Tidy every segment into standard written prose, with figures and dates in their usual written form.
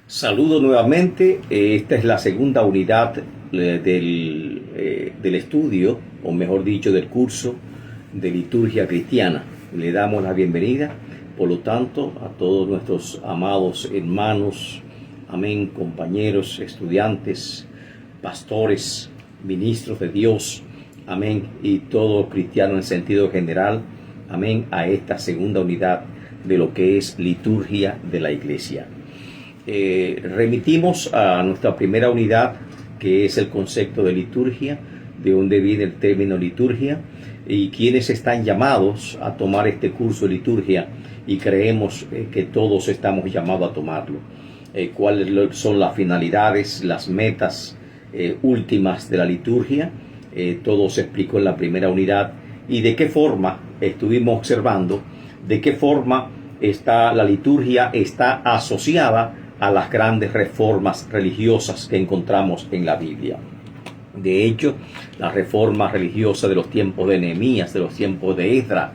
Saludo nuevamente. Esta es la segunda unidad del estudio, o mejor dicho, del curso de liturgia cristiana. Le damos la bienvenida, por lo tanto, a todos nuestros amados hermanos, amén, compañeros, estudiantes, pastores, ministros de Dios, amén, y todo cristiano en sentido general, amén, a esta segunda unidad de lo que es liturgia de la iglesia. Remitimos a nuestra primera unidad, que es el concepto de liturgia, de donde viene el término liturgia, y quienes están llamados a tomar este curso de liturgia, y creemos que todos estamos llamados a tomarlo. Cuáles son las finalidades, las metas últimas de la liturgia, todo se explicó en la primera unidad, y de qué forma estuvimos observando, de qué forma la liturgia está asociada a las grandes reformas religiosas que encontramos en la Biblia. De hecho, la reforma religiosa de los tiempos de Nehemías, de los tiempos de Esdras,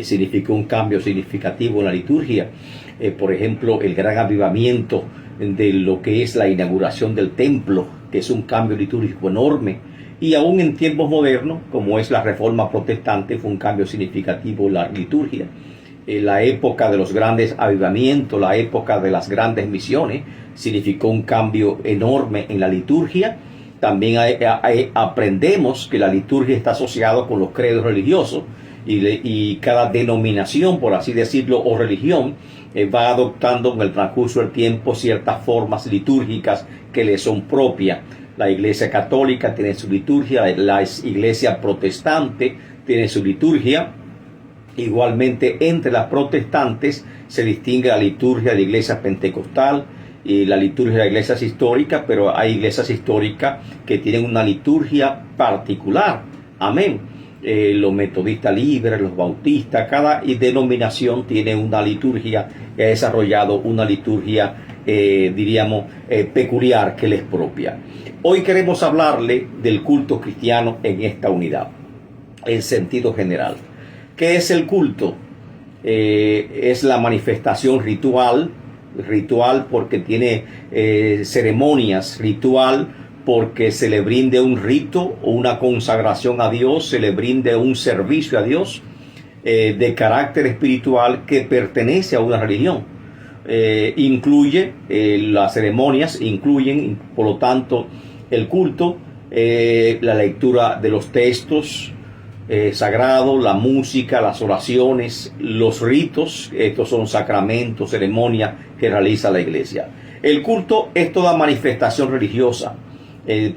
significó un cambio significativo en la liturgia. Por ejemplo, el gran avivamiento de lo que es la inauguración del templo, que es un cambio litúrgico enorme. Y aún en tiempos modernos, como es la reforma protestante, fue un cambio significativo en la liturgia. La época de los grandes avivamientos, la época de las grandes misiones, significó un cambio enorme en la liturgia. También aprendemos que la liturgia está asociada con los credos religiosos, y cada denominación, por así decirlo, o religión, va adoptando en el transcurso del tiempo ciertas formas litúrgicas que le son propias. La Iglesia Católica tiene su liturgia, la Iglesia Protestante tiene su liturgia. Igualmente, entre las protestantes se distingue la liturgia de la Iglesia Pentecostal y la liturgia de las iglesias históricas, pero hay iglesias históricas que tienen una liturgia particular. Amén. Los metodistas libres, los bautistas, cada denominación tiene una liturgia, ha desarrollado una liturgia, peculiar, que les es propia. Hoy queremos hablarle del culto cristiano en esta unidad, en sentido general. ¿Qué es el culto? Es la manifestación ritual porque tiene ceremonias, ritual porque se le brinde un rito o una consagración a Dios, se le brinde un servicio a Dios de carácter espiritual que pertenece a una religión. Incluye las ceremonias, incluyen, por lo tanto, el culto, la lectura de los textos sagrado, la música, las oraciones, los ritos. Estos son sacramentos, ceremonias que realiza la iglesia. El culto es toda manifestación religiosa.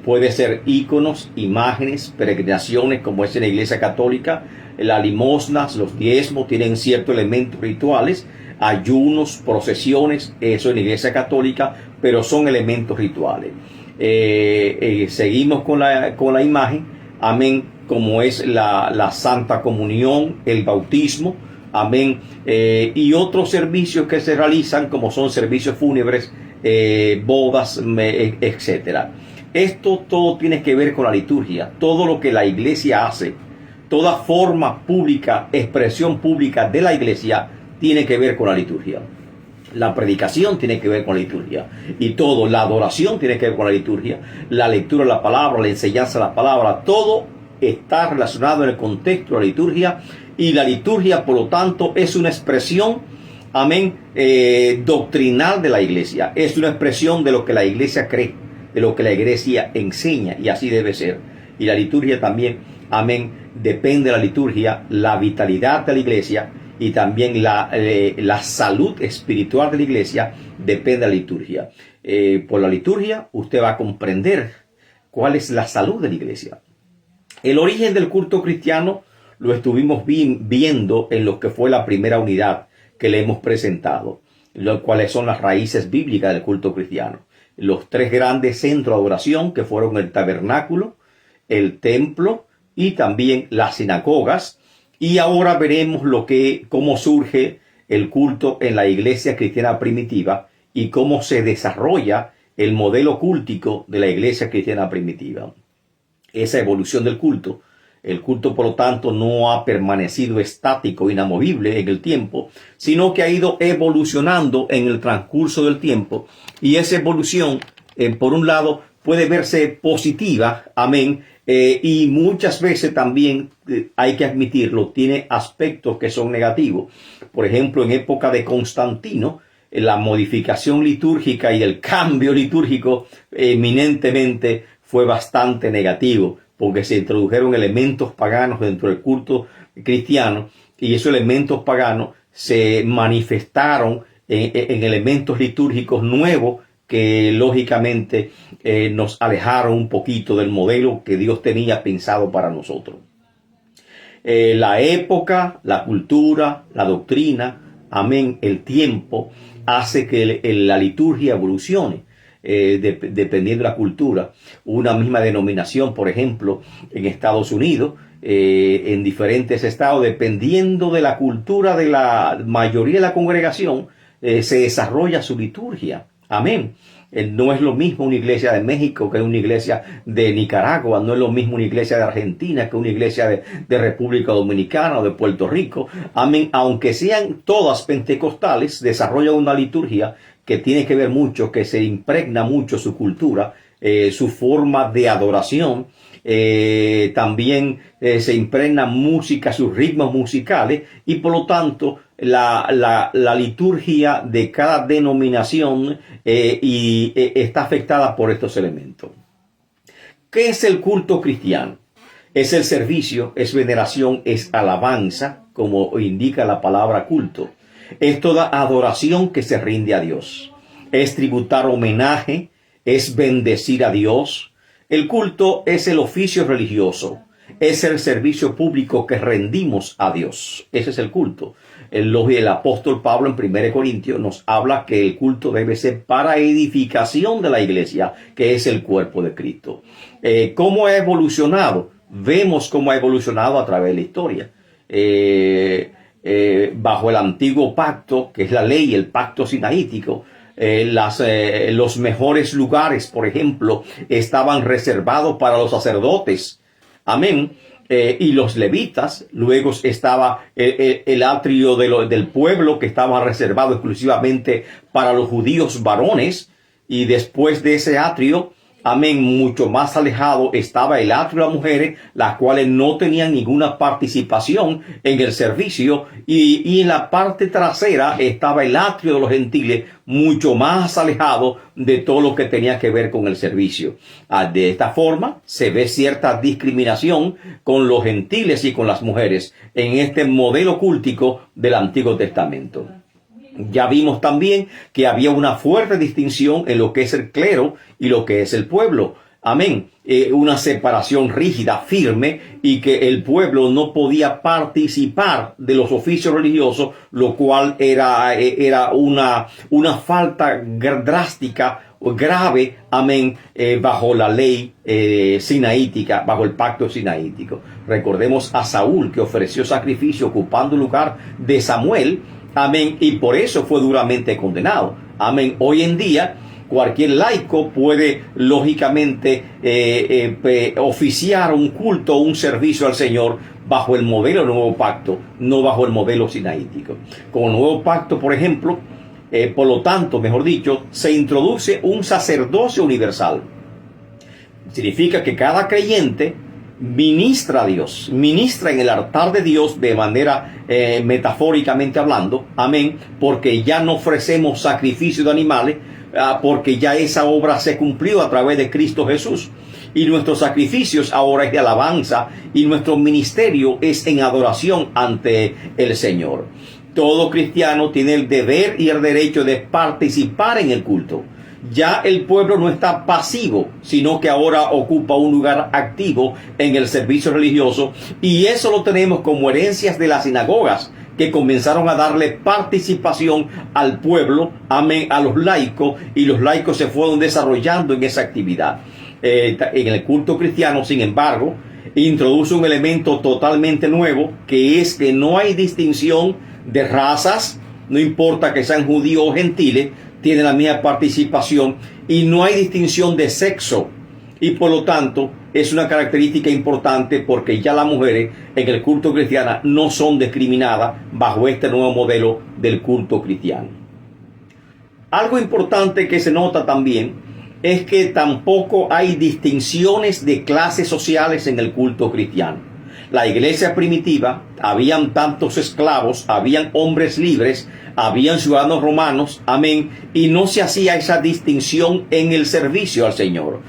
Puede ser íconos, imágenes, peregrinaciones, como es en la iglesia católica. Las limosnas, los diezmos tienen ciertos elementos rituales, ayunos, procesiones, eso en la iglesia católica, pero son elementos rituales. Seguimos con la imagen, amén, como es la Santa Comunión, el bautismo, amén, y otros servicios que se realizan, como son servicios fúnebres, bodas, etcétera. Esto todo tiene que ver con la liturgia. Todo lo que la iglesia hace, toda forma pública, expresión pública de la iglesia, tiene que ver con la liturgia. La predicación tiene que ver con la liturgia, y todo, la adoración tiene que ver con la liturgia, la lectura de la palabra, la enseñanza de la palabra, todo está relacionado en el contexto de la liturgia. Y la liturgia, por lo tanto, es una expresión, amén, doctrinal de la iglesia. Es una expresión de lo que la iglesia cree, de lo que la iglesia enseña, y así debe ser. Y la liturgia también, amén, depende de la liturgia, la vitalidad de la iglesia, y también la salud espiritual de la iglesia depende de la liturgia. Por la liturgia usted va a comprender cuál es la salud de la iglesia. El origen del culto cristiano lo estuvimos viendo en lo que fue la primera unidad que le hemos presentado, cuáles son las raíces bíblicas del culto cristiano. Los tres grandes centros de adoración, que fueron el tabernáculo, el templo y también las sinagogas. Y ahora veremos cómo surge el culto en la iglesia cristiana primitiva y cómo se desarrolla el modelo cúltico de la iglesia cristiana primitiva. Esa evolución del culto El culto, por lo tanto, no ha permanecido estático, inamovible en el tiempo, sino que ha ido evolucionando en el transcurso del tiempo. Y esa evolución, por un lado, puede verse positiva, amén, y muchas veces también, hay que admitirlo, tiene aspectos que son negativos. Por ejemplo, en época de Constantino, la modificación litúrgica y el cambio litúrgico eminentemente fue bastante negativo, porque se introdujeron elementos paganos dentro del culto cristiano, y esos elementos paganos se manifestaron en elementos litúrgicos nuevos que lógicamente nos alejaron un poquito del modelo que Dios tenía pensado para nosotros. La época, la cultura, la doctrina, amén, el tiempo hace que la liturgia evolucione. Dependiendo de la cultura. Una misma denominación, por ejemplo, en Estados Unidos, en diferentes estados, dependiendo de la cultura de la mayoría de la congregación, se desarrolla su liturgia. Amén. No es lo mismo una iglesia de México que una iglesia de Nicaragua, no es lo mismo una iglesia de Argentina que una iglesia de República Dominicana o de Puerto Rico. Amén. Aunque sean todas pentecostales, desarrollan una liturgia que tiene que ver mucho, que se impregna mucho su cultura, su forma de adoración. También se impregna música, sus ritmos musicales, y por lo tanto la liturgia de cada denominación está afectada por estos elementos. ¿Qué es el culto cristiano? Es el servicio, es veneración, es alabanza, como indica la palabra culto. Es toda adoración que se rinde a Dios. Es tributar homenaje, es bendecir a Dios. El culto es el oficio religioso, es el servicio público que rendimos a Dios. Ese es el culto. El apóstol Pablo en 1 Corintios nos habla que el culto debe ser para edificación de la iglesia, que es el cuerpo de Cristo. ¿Cómo ha evolucionado? Vemos cómo ha evolucionado a través de la historia. Bajo el antiguo pacto, que es la ley, el pacto sinaítico, los mejores lugares, por ejemplo, estaban reservados para los sacerdotes. Amén. Y los levitas. Luego estaba el atrio del pueblo, que estaba reservado exclusivamente para los judíos varones. Y después de ese atrio, amén, mucho más alejado estaba el atrio de las mujeres, las cuales no tenían ninguna participación en el servicio, y en la parte trasera estaba el atrio de los gentiles, mucho más alejado de todo lo que tenía que ver con el servicio. De esta forma se ve cierta discriminación con los gentiles y con las mujeres en este modelo cultico del Antiguo Testamento. Ya vimos también que había una fuerte distinción en lo que es el clero y lo que es el pueblo. Amén. Una separación rígida, firme, y que el pueblo no podía participar de los oficios religiosos, lo cual era una falta drástica o grave, amén, bajo la ley sinaítica, bajo el pacto sinaítico. Recordemos a Saúl, que ofreció sacrificio ocupando el lugar de Samuel. Amén. Y por eso fue duramente condenado. Amén. Hoy en día, cualquier laico puede, lógicamente, oficiar un culto, un servicio al Señor bajo el modelo del nuevo pacto, no bajo el modelo sinaítico. Con el nuevo pacto, por ejemplo, por lo tanto, mejor dicho, se introduce un sacerdocio universal. Significa que cada creyente ministra a Dios, ministra en el altar de Dios de manera metafóricamente hablando, amén, porque ya no ofrecemos sacrificio de animales, porque ya esa obra se cumplió a través de Cristo Jesús, y nuestros sacrificios ahora es de alabanza, y nuestro ministerio es en adoración ante el Señor. Todo cristiano tiene el deber y el derecho de participar en el culto. Ya el pueblo no está pasivo, sino que ahora ocupa un lugar activo en el servicio religioso, y eso lo tenemos como herencias de las sinagogas, que comenzaron a darle participación al pueblo, amén, a los laicos, y los laicos se fueron desarrollando en esa actividad. En el culto cristiano, sin embargo, introduce un elemento totalmente nuevo, que es que no hay distinción de razas, no importa que sean judíos o gentiles, tienen la misma participación, y no hay distinción de sexo. Y por lo tanto, es una característica importante porque ya las mujeres en el culto cristiano no son discriminadas bajo este nuevo modelo del culto cristiano. Algo importante que se nota también es que tampoco hay distinciones de clases sociales en el culto cristiano. La iglesia primitiva, habían tantos esclavos, habían hombres libres, habían ciudadanos romanos, amén, y no se hacía esa distinción en el servicio al Señor.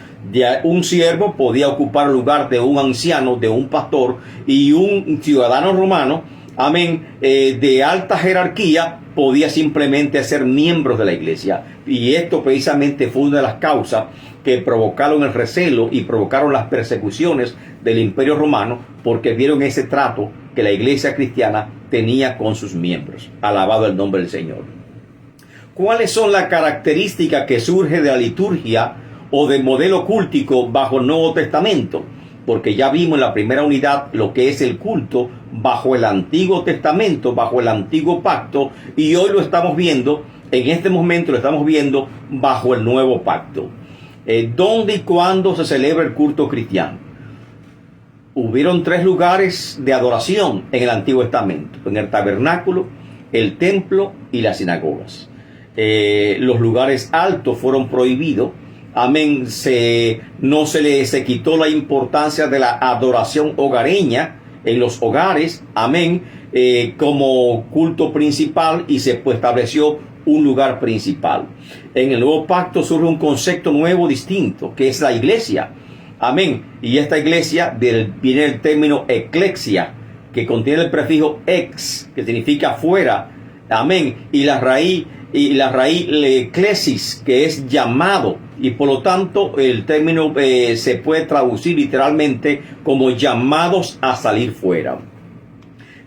Un siervo podía ocupar el lugar de un anciano, de un pastor, y un ciudadano romano, amén, de alta jerarquía, podía simplemente ser miembros de la iglesia. Y esto precisamente fue una de las causas que provocaron el recelo y provocaron las persecuciones del Imperio Romano, porque vieron ese trato que la iglesia cristiana tenía con sus miembros. Alabado el nombre del Señor. ¿Cuáles son las características que surgen de la liturgia o del modelo cúltico bajo el Nuevo Testamento? Porque ya vimos en la primera unidad lo que es el culto bajo el Antiguo Testamento, bajo el Antiguo Pacto, y hoy lo estamos viendo, en este momento lo estamos viendo bajo el Nuevo Pacto. ¿Dónde y cuándo se celebra el culto cristiano? Hubieron 3 lugares de adoración en el Antiguo Testamento: en el tabernáculo, el templo y las sinagogas. Los lugares altos fueron prohibidos. Amén. No se quitó la importancia de la adoración hogareña en los hogares. Amén. Como culto principal, y se estableció un lugar principal. En el Nuevo Pacto surge un concepto nuevo, distinto, que es la iglesia. Amén. Y esta iglesia viene el término eclesia, que contiene el prefijo ex, que significa fuera. Amén. Y la raíz eclesis, que es llamado. Y por lo tanto el término se puede traducir literalmente como llamados a salir fuera.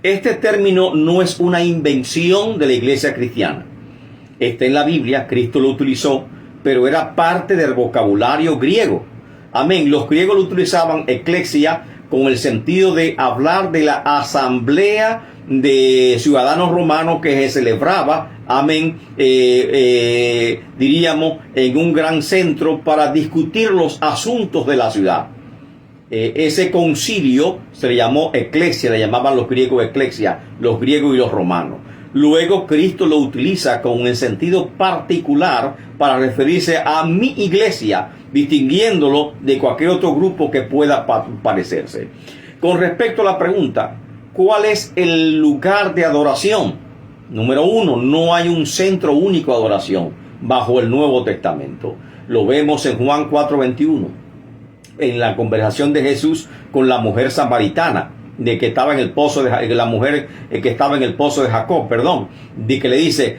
Este término no es una invención de la iglesia cristiana. Está en la Biblia, Cristo lo utilizó, pero era parte del vocabulario griego. Amén. Los griegos lo utilizaban, eclesia, con el sentido de hablar de la asamblea de ciudadanos romanos que se celebraba, amén, diríamos, en un gran centro para discutir los asuntos de la ciudad. Ese concilio se le llamó eclesia, le llamaban los griegos eclesia, los griegos y los romanos. Luego Cristo lo utiliza con el sentido particular para referirse a mi iglesia, distinguiéndolo de cualquier otro grupo que pueda parecerse. Con respecto a la pregunta, ¿cuál es el lugar de adoración? Número 1, no hay un centro único de adoración bajo el Nuevo Testamento. Lo vemos en Juan 4:21, en la conversación de Jesús con la mujer samaritana, de que estaba en el pozo de la mujer que estaba en el pozo de Jacob, de que le dice,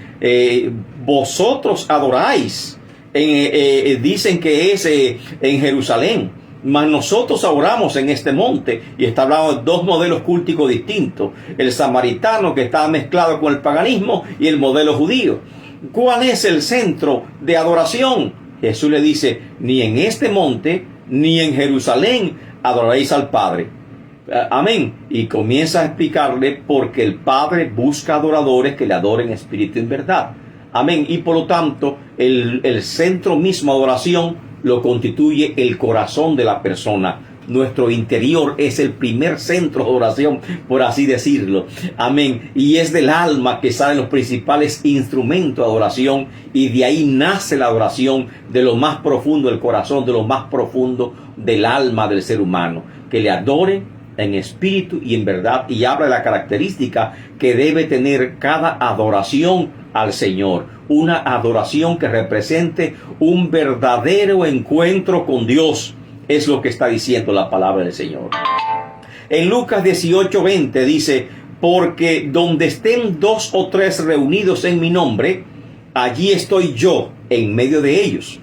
vosotros adoráis, dicen que es en Jerusalén, mas nosotros adoramos en este monte. Y está hablando de 2 modelos cúlticos distintos: el samaritano, que estaba mezclado con el paganismo, y el modelo judío. ¿Cuál es el centro de adoración? Jesús le dice, ni en este monte ni en Jerusalén adoraréis al Padre. Amén. Y comienza a explicarle porque el Padre busca adoradores que le adoren en espíritu y en verdad. Amén. Y por lo tanto, el centro mismo de adoración lo constituye el corazón de la persona. Nuestro interior es el primer centro de adoración, por así decirlo. Amén. Y es del alma que salen los principales instrumentos de adoración, y de ahí nace la adoración de lo más profundo del corazón, de lo más profundo del alma del ser humano. Que le adore en espíritu y en verdad, y habla de la característica que debe tener cada adoración al Señor. Una adoración que represente un verdadero encuentro con Dios. Es lo que está diciendo la palabra del Señor. En Lucas 18:20 dice, porque donde estén 2 o 3 reunidos en mi nombre, allí estoy yo en medio de ellos.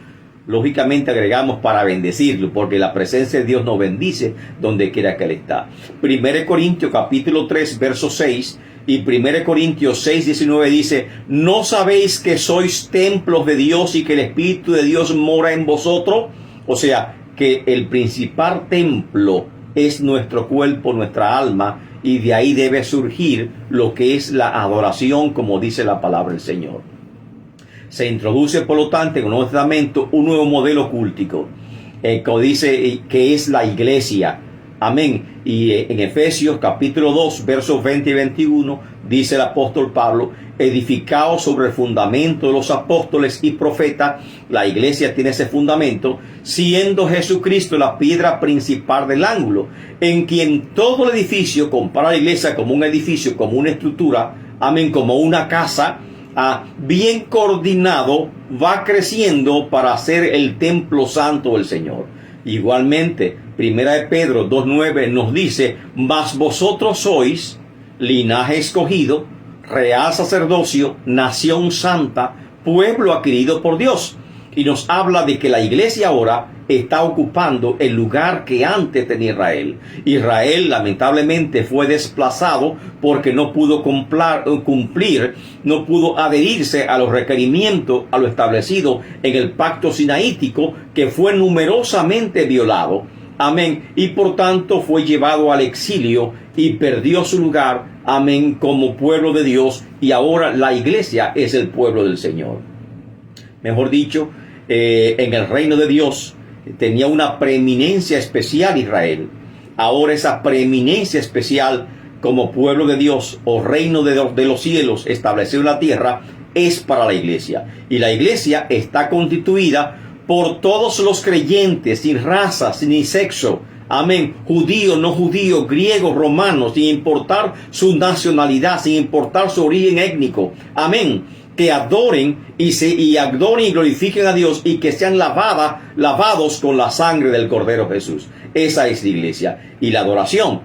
Lógicamente agregamos para bendecirlo, porque la presencia de Dios nos bendice donde quiera que Él está. 1 Corintios capítulo 3 verso 6 y 1 Corintios 6:19 dice, ¿no sabéis que sois templos de Dios y que el Espíritu de Dios mora en vosotros? O sea, que el principal templo es nuestro cuerpo, nuestra alma, y de ahí debe surgir lo que es la adoración, como dice la palabra del Señor. Se introduce, por lo tanto, en el Nuevo Testamento un nuevo modelo cúltico. como dice que es la iglesia. Amén. Y en Efesios capítulo 2, versos 20 y 21, dice el apóstol Pablo: edificados sobre el fundamento de los apóstoles y profetas. La iglesia tiene ese fundamento, siendo Jesucristo la piedra principal del ángulo, en quien todo el edificio, compara la iglesia como un edificio, como una estructura, amén, como una casa, bien coordinado, va creciendo para ser el templo santo del Señor. Igualmente, Primera de Pedro 2:9 nos dice: mas vosotros sois linaje escogido, real sacerdocio, nación santa, pueblo adquirido por Dios. Y nos habla de que la iglesia ahora está ocupando el lugar que antes tenía Israel. Israel lamentablemente fue desplazado porque no pudo cumplir, no pudo adherirse a los requerimientos, a lo establecido en el pacto sinaítico, que fue numerosamente violado. Amén. Y por tanto fue llevado al exilio y perdió su lugar, amén, como pueblo de Dios. Y ahora la iglesia es el pueblo del Señor. Mejor dicho, en el reino de Dios tenía una preeminencia especial Israel. Ahora esa preeminencia especial como pueblo de Dios o reino de los cielos establecido en la tierra es para la iglesia. Y la iglesia está constituida por todos los creyentes, sin raza, sin sexo. Amén. Judío, no judío, griego, romano, sin importar su nacionalidad, sin importar su origen étnico. Amén. Que adoren y adoren y glorifiquen a Dios, y que sean lavados con la sangre del Cordero Jesús. Esa es la iglesia. Y la adoración,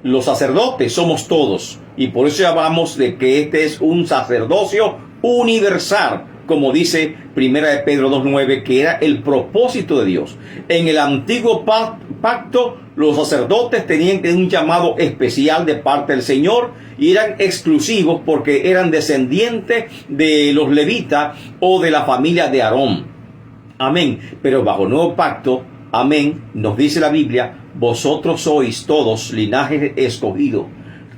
los sacerdotes somos todos, y por eso hablamos de que este es un sacerdocio universal, como dice Primera de Pedro 2:9, que era el propósito de Dios. En el antiguo pacto, los sacerdotes tenían un llamado especial de parte del Señor y eran exclusivos porque eran descendientes de los levitas o de la familia de Aarón. Amén. Pero bajo el nuevo pacto, amén, nos dice la Biblia: vosotros sois todos linaje escogido,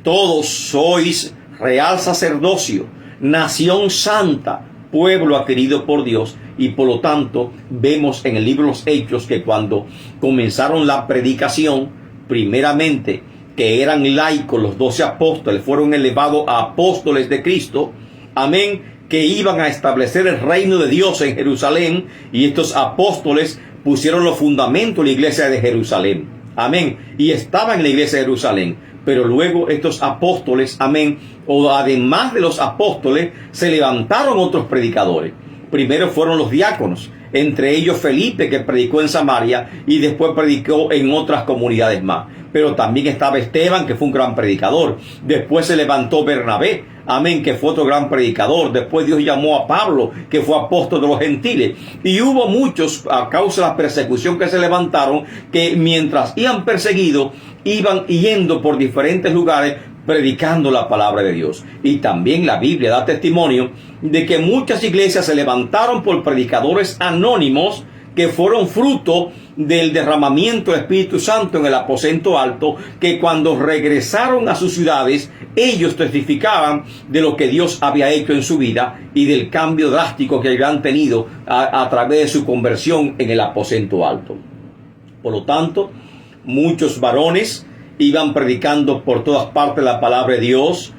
todos sois real sacerdocio, nación santa, pueblo adquirido por Dios. Y por lo tanto vemos en el libro de los Hechos que cuando comenzaron la predicación, primeramente que eran laicos, los 12 apóstoles fueron elevados a apóstoles de Cristo, amén, que iban a establecer el reino de Dios en Jerusalén, y estos apóstoles pusieron los fundamentos de la iglesia de Jerusalén, amén, y estaban en la iglesia de Jerusalén. Pero luego estos apóstoles, amén, o además de los apóstoles, se levantaron otros predicadores. Primero fueron los diáconos, entre ellos Felipe, que predicó en Samaria y después predicó en otras comunidades más. Pero también estaba Esteban, que fue un gran predicador. Después se levantó Bernabé, amén, que fue otro gran predicador. Después Dios llamó a Pablo, que fue apóstol de los gentiles. Y hubo muchos, a causa de la persecución que se levantaron, que mientras iban perseguidos, iban yendo por diferentes lugares predicando la palabra de Dios. Y también la Biblia da testimonio de que muchas iglesias se levantaron por predicadores anónimos que fueron fruto del derramamiento del Espíritu Santo en el aposento alto, que cuando regresaron a sus ciudades, ellos testificaban de lo que Dios había hecho en su vida y del cambio drástico que habían tenido a través de su conversión en el aposento alto. Por lo tanto, muchos varones iban predicando por todas partes la palabra de Dios.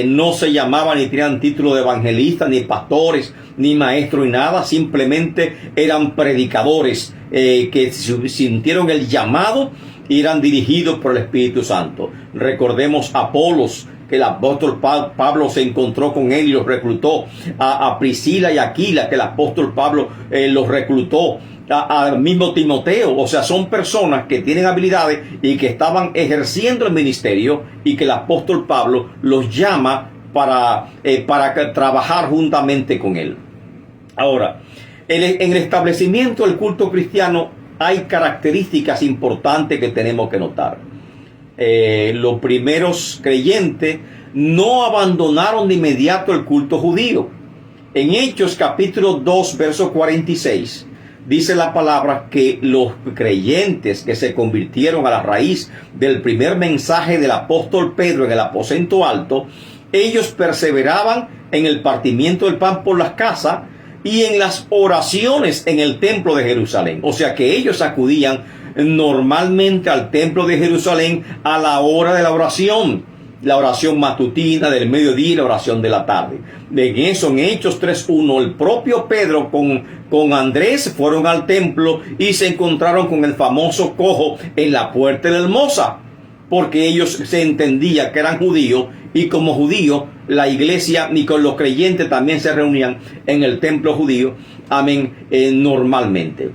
No se llamaban ni tenían título de evangelistas, ni pastores, ni maestros, ni nada. Simplemente eran predicadores que sintieron el llamado y eran dirigidos por el Espíritu Santo. Recordemos a Apolos, que el apóstol Pablo se encontró con él y los reclutó. A Priscila y Aquila, que el apóstol Pablo los reclutó. Al mismo Timoteo. O sea, son personas que tienen habilidades y que estaban ejerciendo el ministerio, y que el apóstol Pablo los llama para trabajar juntamente con él. Ahora, en el establecimiento del culto cristiano hay características importantes que tenemos que notar. Los primeros creyentes no abandonaron de inmediato el culto judío. En Hechos capítulo 2 verso 46 dice la palabra que los creyentes que se convirtieron a la raíz del primer mensaje del apóstol Pedro en el aposento alto, ellos perseveraban en el partimiento del pan por las casas, y en las oraciones en el templo de Jerusalén. O sea que ellos acudían normalmente al templo de Jerusalén a la hora de la oración matutina, del mediodía y la oración de la tarde. En eso, en Hechos 3:1, el propio Pedro con Andrés fueron al templo y se encontraron con el famoso cojo en la puerta de la hermosa, porque ellos se entendía que eran judíos, y como judíos la iglesia y con los creyentes también se reunían en el templo judío, amén, normalmente.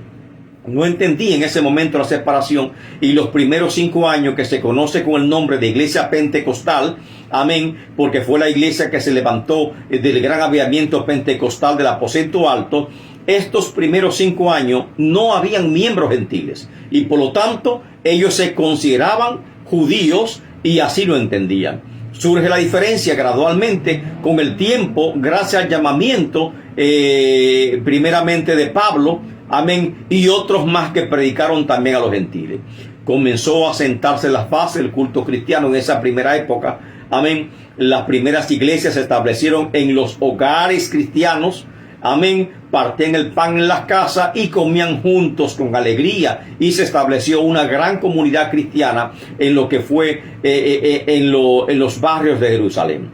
No entendí en ese momento la separación, y los primeros 5 años que se conoce con el nombre de Iglesia Pentecostal, amén, porque fue la iglesia que se levantó del gran avivamiento pentecostal del aposento alto. Estos primeros 5 años no habían miembros gentiles, y por lo tanto ellos se consideraban judíos y así lo entendían. Surge la diferencia gradualmente con el tiempo, gracias al llamamiento primeramente de Pablo, amén, y otros más que predicaron también a los gentiles. Comenzó a sentarse las bases del culto cristiano en esa primera época, amén. Las primeras iglesias se establecieron en los hogares cristianos, amén. Partían el pan en las casas y comían juntos con alegría, y se estableció una gran comunidad cristiana en lo que fue en los barrios de Jerusalén.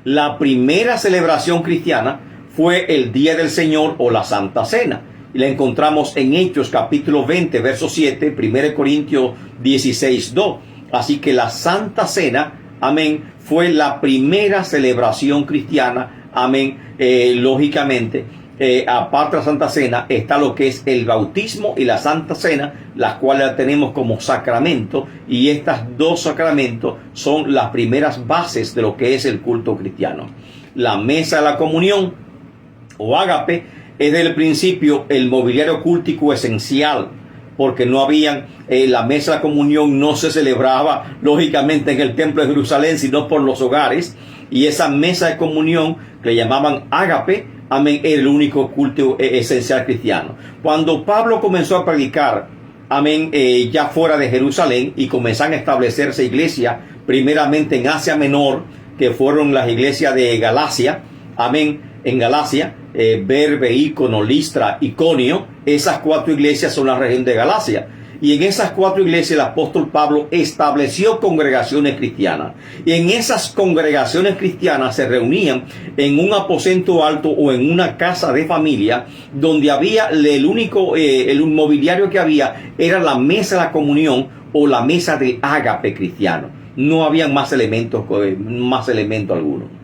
La primera celebración cristiana fue el Día del Señor o la Santa Cena, y la encontramos en Hechos capítulo 20 verso 7, 1 Corintios 16:2. Así que la Santa Cena, amén, fue la primera celebración cristiana, amén. Lógicamente, aparte de la Santa Cena está lo que es el bautismo y la Santa Cena, las cuales la tenemos como sacramento, y estas dos sacramentos son las primeras bases de lo que es el culto cristiano. La mesa de la comunión o ágape es desde el principio el mobiliario cultico esencial, porque no habían, la mesa de la comunión no se celebraba lógicamente en el templo de Jerusalén, sino por los hogares, y esa mesa de comunión que le llamaban ágape, amén, era el único culto esencial cristiano. Cuando Pablo comenzó a predicar, amén, ya fuera de Jerusalén, y comenzaron a establecerse iglesias primeramente en Asia Menor, que fueron las iglesias de Galacia, amén, en Galacia, Berbe, Ícono, Listra, Iconio. Esas 4 iglesias son la región de Galacia, y en esas 4 iglesias el apóstol Pablo estableció congregaciones cristianas, y en esas congregaciones cristianas se reunían en un aposento alto o en una casa de familia, donde había el único el mobiliario que había era la mesa de la comunión o la mesa de ágape cristiano. No había más elementos alguno.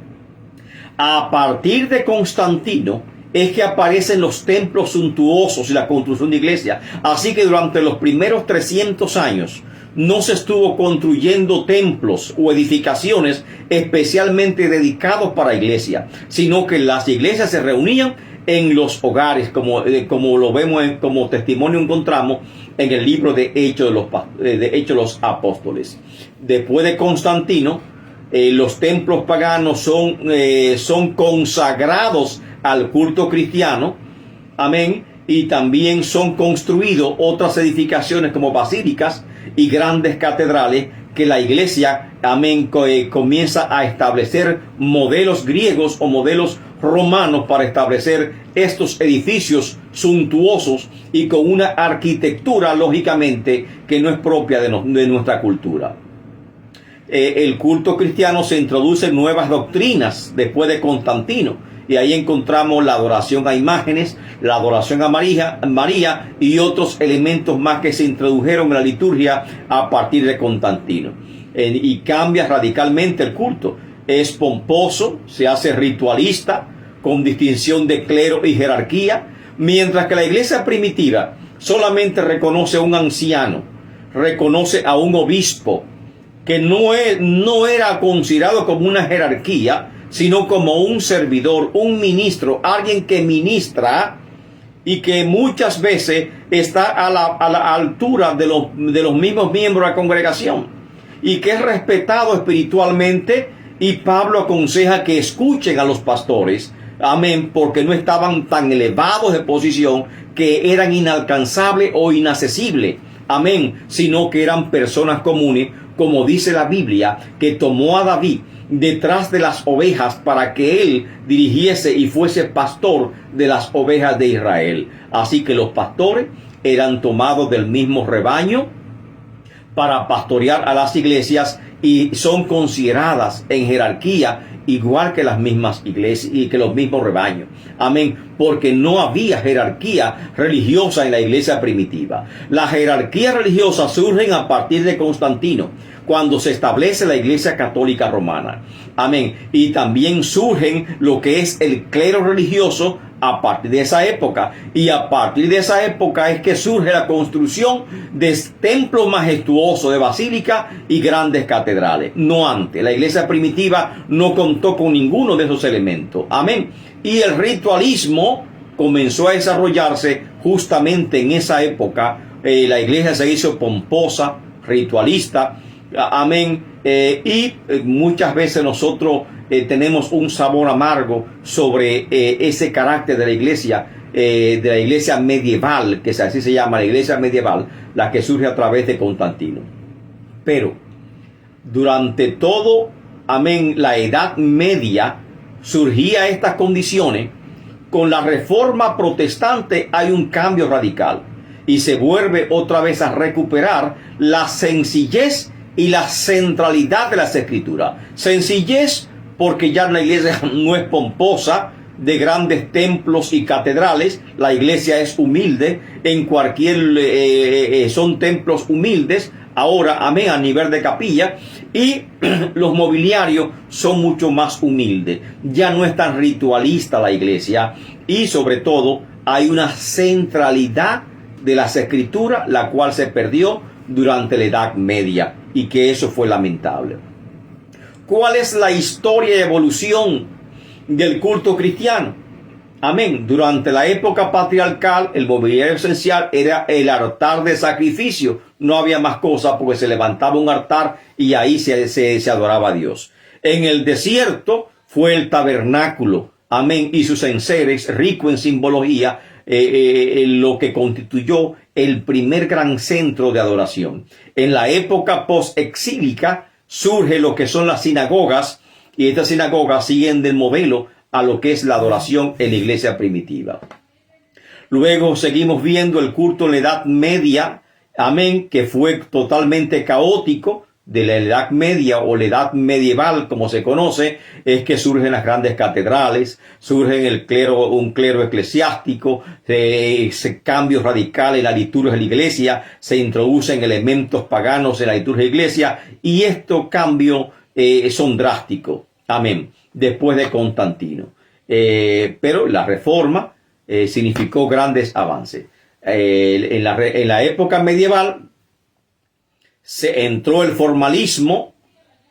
A partir de Constantino es que aparecen los templos suntuosos y la construcción de iglesia. Así que durante los primeros 300 años no se estuvo construyendo templos o edificaciones especialmente dedicados para iglesia, sino que las iglesias se reunían en los hogares, como lo vemos como testimonio encontramos en el libro de Hechos de los Apóstoles. Después de Constantino, los templos paganos son consagrados al culto cristiano, amén, y también son construidos otras edificaciones como basílicas y grandes catedrales, que la iglesia, amén, comienza a establecer modelos griegos o modelos romanos para establecer estos edificios suntuosos y con una arquitectura lógicamente que no es propia de nuestra cultura. El culto cristiano se introduce nuevas doctrinas después de Constantino, y ahí encontramos la adoración a imágenes, la adoración a María y otros elementos más que se introdujeron en la liturgia a partir de Constantino. Y cambia radicalmente el culto. Es pomposo, se hace ritualista, con distinción de clero y jerarquía, mientras que la iglesia primitiva solamente reconoce a un anciano, reconoce a un obispo, que no era considerado como una jerarquía, sino como un servidor, un ministro, alguien que ministra y que muchas veces está a la altura de los mismos miembros de la congregación, y que es respetado espiritualmente. Y Pablo aconseja que escuchen a los pastores, amén, porque no estaban tan elevados de posición que eran inalcanzables o inaccesibles, amén, sino que eran personas comunes como dice la Biblia, que tomó a David detrás de las ovejas para que él dirigiese y fuese pastor de las ovejas de Israel. Así que los pastores eran tomados del mismo rebaño para pastorear a las iglesias y son consideradas en jerarquía igual que las mismas iglesias y que los mismos rebaños. Amén. Porque no había jerarquía religiosa en la iglesia primitiva. La jerarquía religiosa surge a partir de Constantino, cuando se establece la Iglesia Católica Romana. Amén. Y también surgen lo que es el clero religioso a partir de esa época. Y a partir de esa época es que surge la construcción de templos majestuosos, de basílicas y grandes catedrales. No antes. La iglesia primitiva no contó con ninguno de esos elementos. Amén. Y el ritualismo comenzó a desarrollarse justamente en esa época. La iglesia se hizo pomposa, ritualista. Amén. Y muchas veces nosotros tenemos un sabor amargo sobre ese carácter de la iglesia medieval, que así se llama, la iglesia medieval, la que surge a través de Constantino. Pero durante todo, amén, la Edad Media surgía estas condiciones. Con la Reforma Protestante hay un cambio radical y se vuelve otra vez a recuperar la sencillez y la centralidad de las escrituras. Sencillez porque ya la iglesia no es pomposa de grandes templos y catedrales. La iglesia es humilde en cualquier son templos humildes ahora, amén, a nivel de capilla, y los mobiliarios son mucho más humildes. Ya no es tan ritualista la iglesia, y sobre todo hay una centralidad de las escrituras, la cual se perdió durante la Edad Media, y que eso fue lamentable. ¿Cuál es la historia y evolución del culto cristiano? Amén. Durante la época patriarcal, el mobiliario esencial era el altar de sacrificio. No había más cosas porque se levantaba un altar y ahí se adoraba a Dios. En el desierto fue el tabernáculo. Amén. Y sus enseres, rico en simbología, lo que constituyó el primer gran centro de adoración. En la época post-exílica surge lo que son las sinagogas, y estas sinagogas siguen del modelo a lo que es la adoración en la iglesia primitiva. Luego seguimos viendo el culto en la Edad Media, amén, que fue totalmente caótico. De la Edad Media o la Edad Medieval, como se conoce, es que surgen las grandes catedrales, surgen un clero eclesiástico, cambios radicales en la liturgia de la iglesia, se introducen elementos paganos en la liturgia de la iglesia, y estos cambios son drásticos, amén, después de Constantino. Pero la Reforma significó grandes avances. En la época medieval se entró el formalismo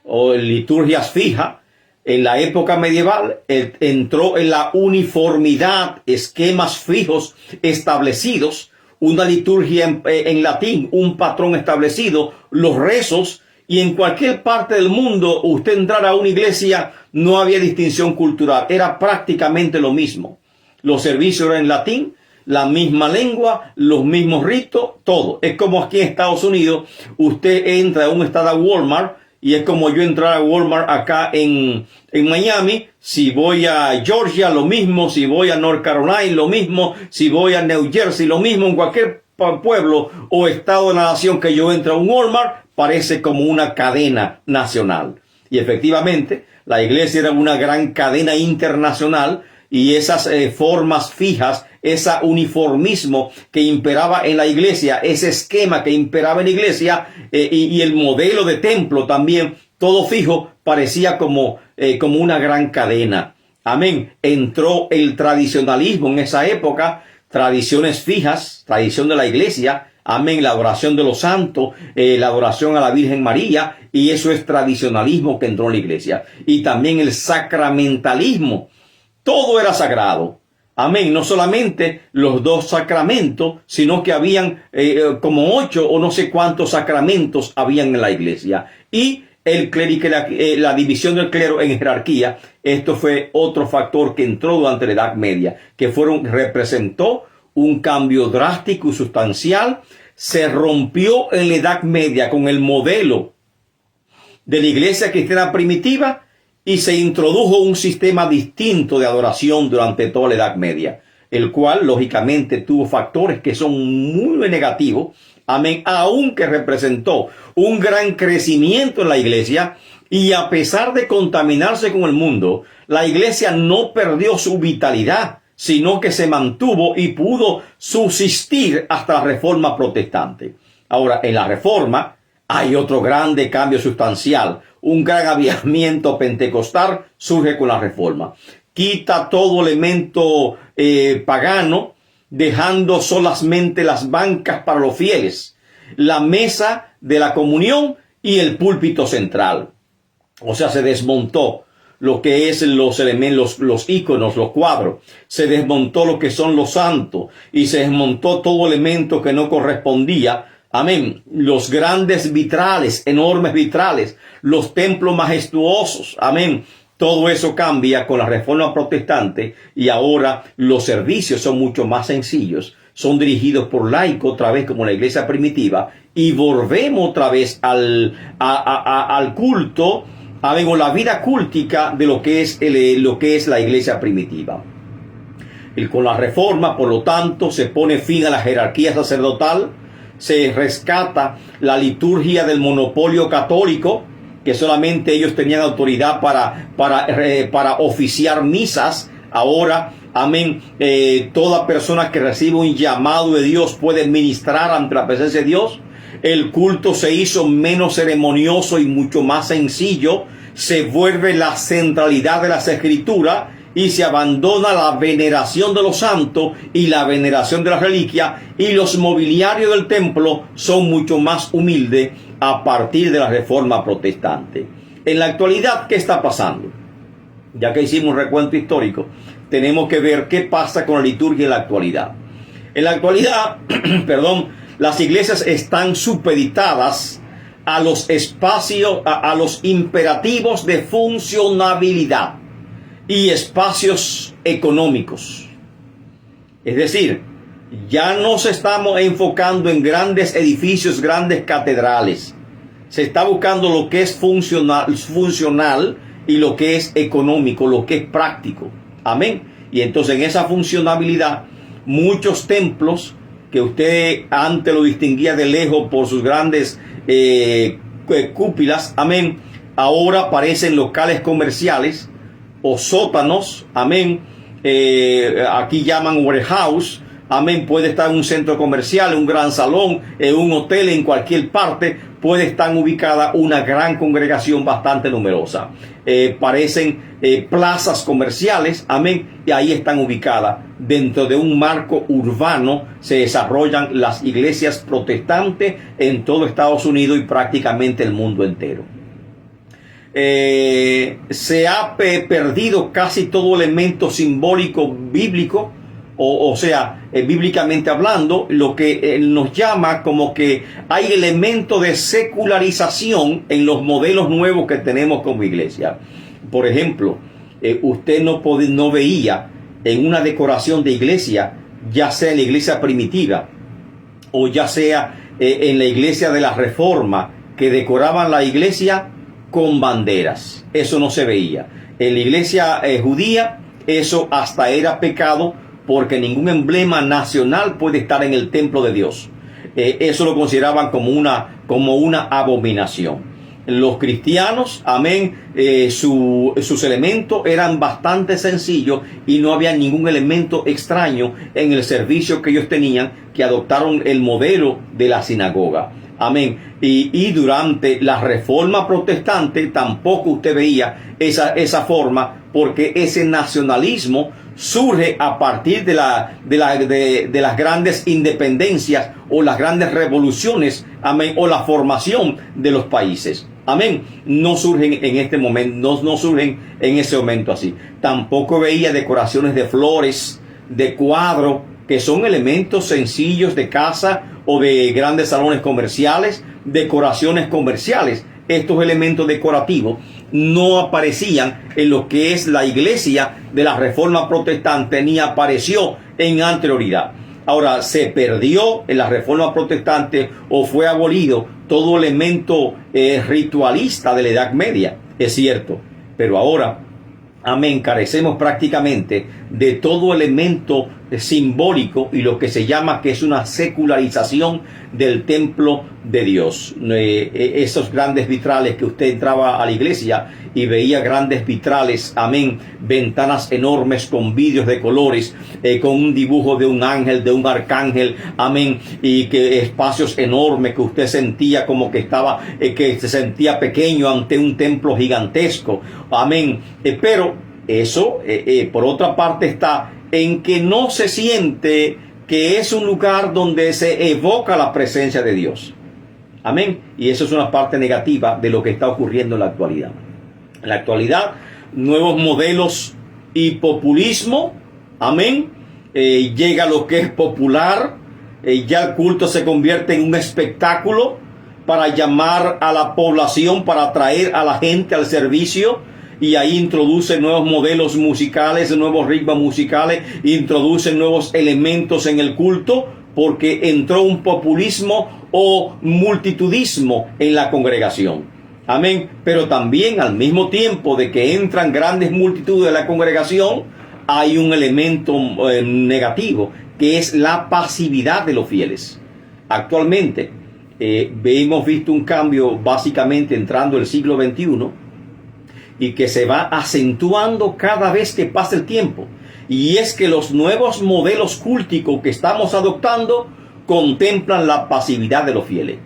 o liturgias fijas. En la época medieval entró en la uniformidad, esquemas fijos establecidos, una liturgia en latín, un patrón establecido, los rezos, y en cualquier parte del mundo usted entrara a una iglesia, no había distinción cultural, era prácticamente lo mismo. Los servicios eran en latín, la misma lengua, los mismos ritos, todo. Es como aquí en Estados Unidos, usted entra a un estado a Walmart, y es como yo entrar a Walmart acá en Miami. Si voy a Georgia, lo mismo. Si voy a North Carolina, lo mismo. Si voy a New Jersey, lo mismo. En cualquier pueblo o estado de la nación que yo entre a un Walmart, parece como una cadena nacional. Y efectivamente, la iglesia era una gran cadena internacional, y esas formas fijas, ese uniformismo que imperaba en la iglesia, ese esquema que imperaba en la iglesia, y el modelo de templo también, todo fijo, parecía como una gran cadena. Amén. Entró el tradicionalismo en esa época, tradiciones fijas, tradición de la iglesia, amén, la adoración de los santos, la adoración a la Virgen María, y eso es tradicionalismo que entró en la iglesia. Y también el sacramentalismo. Todo era sagrado. Amén. No solamente los 2 sacramentos, sino que habían como 8 o no sé cuántos sacramentos habían en la iglesia. Y el clérigo, la división del clero en jerarquía, esto fue otro factor que entró durante la Edad Media, que representó un cambio drástico y sustancial. Se rompió en la Edad Media con el modelo de la iglesia cristiana primitiva y se introdujo un sistema distinto de adoración durante toda la Edad Media, el cual lógicamente tuvo factores que son muy negativos, amén, aunque representó un gran crecimiento en la iglesia. Y a pesar de contaminarse con el mundo, la iglesia no perdió su vitalidad, sino que se mantuvo y pudo subsistir hasta la Reforma protestante. Ahora, en la Reforma hay otro grande cambio sustancial. Un gran avivamiento pentecostal surge con la Reforma. Quita todo elemento pagano, dejando solamente las bancas para los fieles, la mesa de la comunión y el púlpito central. O sea, se desmontó lo que es los elementos, los íconos, los cuadros. Se desmontó lo que son los santos y se desmontó todo elemento que no correspondía. Amén. Los grandes vitrales, enormes vitrales, los templos majestuosos. Amén. Todo eso cambia con la Reforma protestante y ahora los servicios son mucho más sencillos. Son dirigidos por laicos, otra vez como la iglesia primitiva, y volvemos otra vez al culto, o la vida cúltica de lo que es la iglesia primitiva. Y con la Reforma, por lo tanto, se pone fin a la jerarquía sacerdotal, se rescata la liturgia del monopolio católico, que solamente ellos tenían autoridad para oficiar misas. Ahora, amén, toda persona que recibe un llamado de Dios puede ministrar ante la presencia de Dios. El culto se hizo menos ceremonioso y mucho más sencillo. Se vuelve la centralidad de las escrituras y se abandona la veneración de los santos y la veneración de las reliquias, y los mobiliarios del templo son mucho más humildes a partir de la Reforma protestante. En la actualidad, ¿qué está pasando? Ya que hicimos un recuento histórico, tenemos que ver qué pasa con la liturgia en la actualidad. En la actualidad, las iglesias están supeditadas a los espacios, a los imperativos de funcionabilidad y espacios económicos. Es decir, ya no se estamos enfocando en grandes edificios, grandes catedrales. Se está buscando lo que es funcional y lo que es económico, lo que es práctico. Amén. Y entonces en esa funcionabilidad, muchos templos que usted antes lo distinguía de lejos por sus grandes cúpulas, amén, ahora parecen locales comerciales o sótanos, amén. Aquí llaman warehouse, amén. Puede estar en un centro comercial, en un gran salón, en un hotel, en cualquier parte puede estar ubicada una gran congregación bastante numerosa. Parecen plazas comerciales, amén, y ahí están ubicadas. Dentro de un marco urbano se desarrollan las iglesias protestantes en todo Estados Unidos y prácticamente el mundo entero. Se ha perdido casi todo elemento simbólico bíblico, o sea, bíblicamente hablando, lo que nos llama como que hay elemento de secularización en los modelos nuevos que tenemos como iglesia. Por ejemplo, usted no veía en una decoración de iglesia, ya sea en la iglesia primitiva o ya sea en la iglesia de la Reforma, que decoraban la iglesia con banderas. Eso no se veía. En la iglesia judía eso hasta era pecado, porque ningún emblema nacional puede estar en el templo de Dios. Eso lo consideraban como una abominación. Los cristianos, amén, sus elementos eran bastante sencillos y no había ningún elemento extraño en el servicio que ellos tenían, que adoptaron el modelo de la sinagoga. Amén. Y durante la Reforma protestante tampoco usted veía esa forma, porque ese nacionalismo surge a partir de las grandes independencias o las grandes revoluciones, amén, o la formación de los países. Amén. No surgen en este momento, no surgen en ese momento así. Tampoco veía decoraciones de flores, de cuadros, que son elementos sencillos de casa o de grandes salones comerciales, decoraciones comerciales. Estos elementos decorativos no aparecían en lo que es la iglesia de la Reforma protestante, ni apareció en anterioridad. Ahora, se perdió en la Reforma protestante o fue abolido todo elemento ritualista de la Edad Media, es cierto, pero ahora, amén, carecemos prácticamente de todo elemento simbólico y lo que se llama que es una secularización del templo de Dios. Esos grandes vitrales que usted entraba a la iglesia y veía grandes vitrales, amén, ventanas enormes con vidrios de colores, con un dibujo de un ángel, de un arcángel, amén, y que espacios enormes que usted sentía como que estaba, que se sentía pequeño ante un templo gigantesco, amén, pero eso, por otra parte, está en que no se siente que es un lugar donde se evoca la presencia de Dios. Amén. Y eso es una parte negativa de lo que está ocurriendo en la actualidad. En la actualidad, nuevos modelos y populismo. Amén. Llega lo que es popular. Ya el culto se convierte en un espectáculo para llamar a la población, para atraer a la gente al servicio. Y ahí introduce nuevos modelos musicales, nuevos ritmos musicales, introduce nuevos elementos en el culto, porque entró un populismo o multitudismo en la congregación. Amén. Pero también al mismo tiempo de que entran grandes multitudes de la congregación, hay un elemento negativo, que es la pasividad de los fieles. Actualmente hemos visto un cambio básicamente entrando el siglo XXI, y que se va acentuando cada vez que pasa el tiempo. Y es que los nuevos modelos culticos que estamos adoptando contemplan la pasividad de los fieles.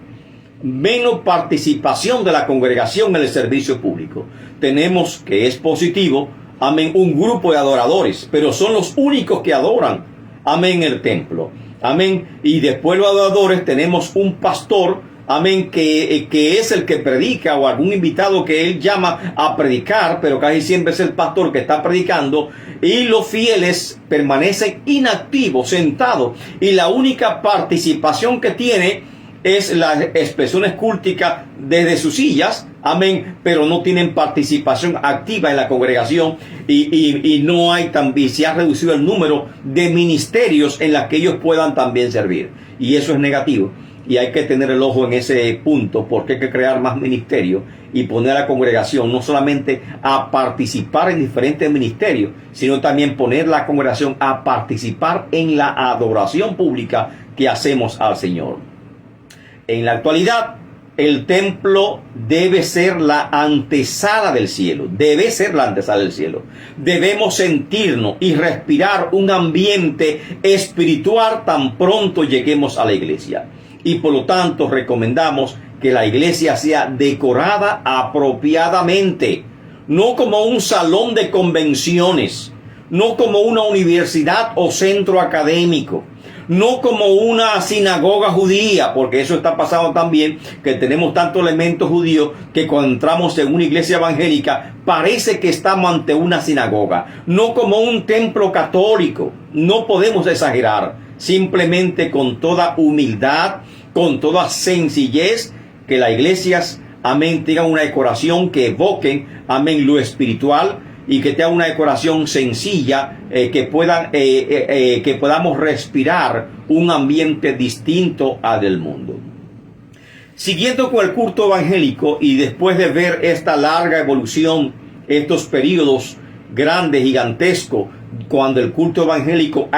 Menos participación de la congregación en el servicio público. Tenemos, que es positivo, amén, un grupo de adoradores, pero son los únicos que adoran, amén, el templo. Amén. Y después los adoradores tenemos un pastor, amén, que es el que predica, o algún invitado que él llama a predicar, pero casi siempre es el pastor que está predicando, y los fieles permanecen inactivos, sentados, y la única participación que tiene es las expresiones culticas desde sus sillas, amén, pero no tienen participación activa en la congregación, y no hay también, se ha reducido el número de ministerios en los que ellos puedan también servir, y eso es negativo. Y hay que tener el ojo en ese punto, porque hay que crear más ministerios y poner a la congregación no solamente a participar en diferentes ministerios, sino también poner la congregación a participar en la adoración pública que hacemos al Señor. En la actualidad, el templo debe ser la antesala del cielo. Debe ser la antesala del cielo. Debemos sentirnos y respirar un ambiente espiritual tan pronto lleguemos a la iglesia. Y por lo tanto recomendamos que la iglesia sea decorada apropiadamente, no como un salón de convenciones, no como una universidad o centro académico, no como una sinagoga judía, porque eso está pasando también, que tenemos tantos elementos judíos que cuando entramos en una iglesia evangélica parece que estamos ante una sinagoga, no como un templo católico. No podemos exagerar. Simplemente con toda humildad, con toda sencillez, que las iglesias, amén, tengan una decoración que evoquen, amén, lo espiritual, y que tenga una decoración sencilla, que podamos respirar un ambiente distinto al del mundo. Siguiendo con el culto evangélico, y después de ver esta larga evolución, estos periodos grandes, gigantescos, cuando el culto evangélico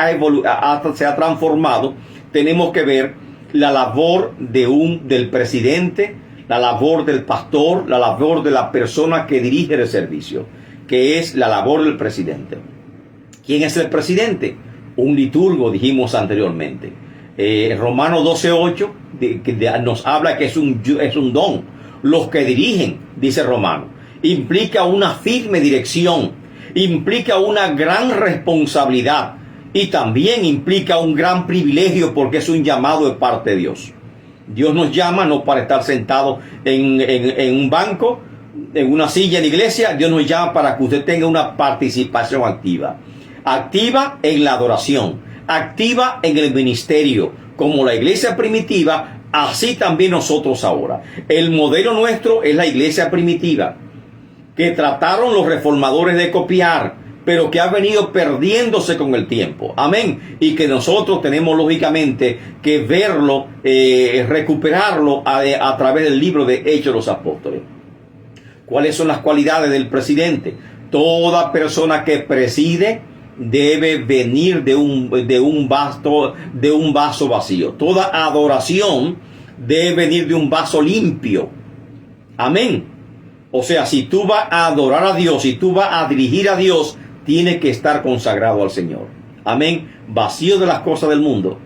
se ha transformado, tenemos que ver la labor del presidente, la labor del pastor, la labor de la persona que dirige el servicio, que es la labor del presidente. ¿Quién es el presidente? Un liturgo, dijimos anteriormente. Romanos 12:8 nos habla que es un don. Los que dirigen, dice Romano, implica una firme dirección, implica una gran responsabilidad y también implica un gran privilegio, porque es un llamado de parte de Dios. Dios nos llama no para estar sentados en un banco, en una silla en la iglesia. Dios nos llama para que usted tenga una participación activa. Activa en la adoración, activa en el ministerio, como la iglesia primitiva, así también nosotros ahora. El modelo nuestro es la iglesia primitiva, que trataron los reformadores de copiar, pero que ha venido perdiéndose con el tiempo. Amén. Y que nosotros tenemos lógicamente que verlo, recuperarlo a través del libro de Hechos de los Apóstoles. ¿Cuáles son las cualidades del presidente? Toda persona que preside debe venir de un vaso vacío. Toda adoración debe venir de un vaso limpio. Amén. O sea, si tú vas a adorar a Dios, si tú vas a dirigir a Dios, tiene que estar consagrado al Señor. Amén. Vacío de las cosas del mundo,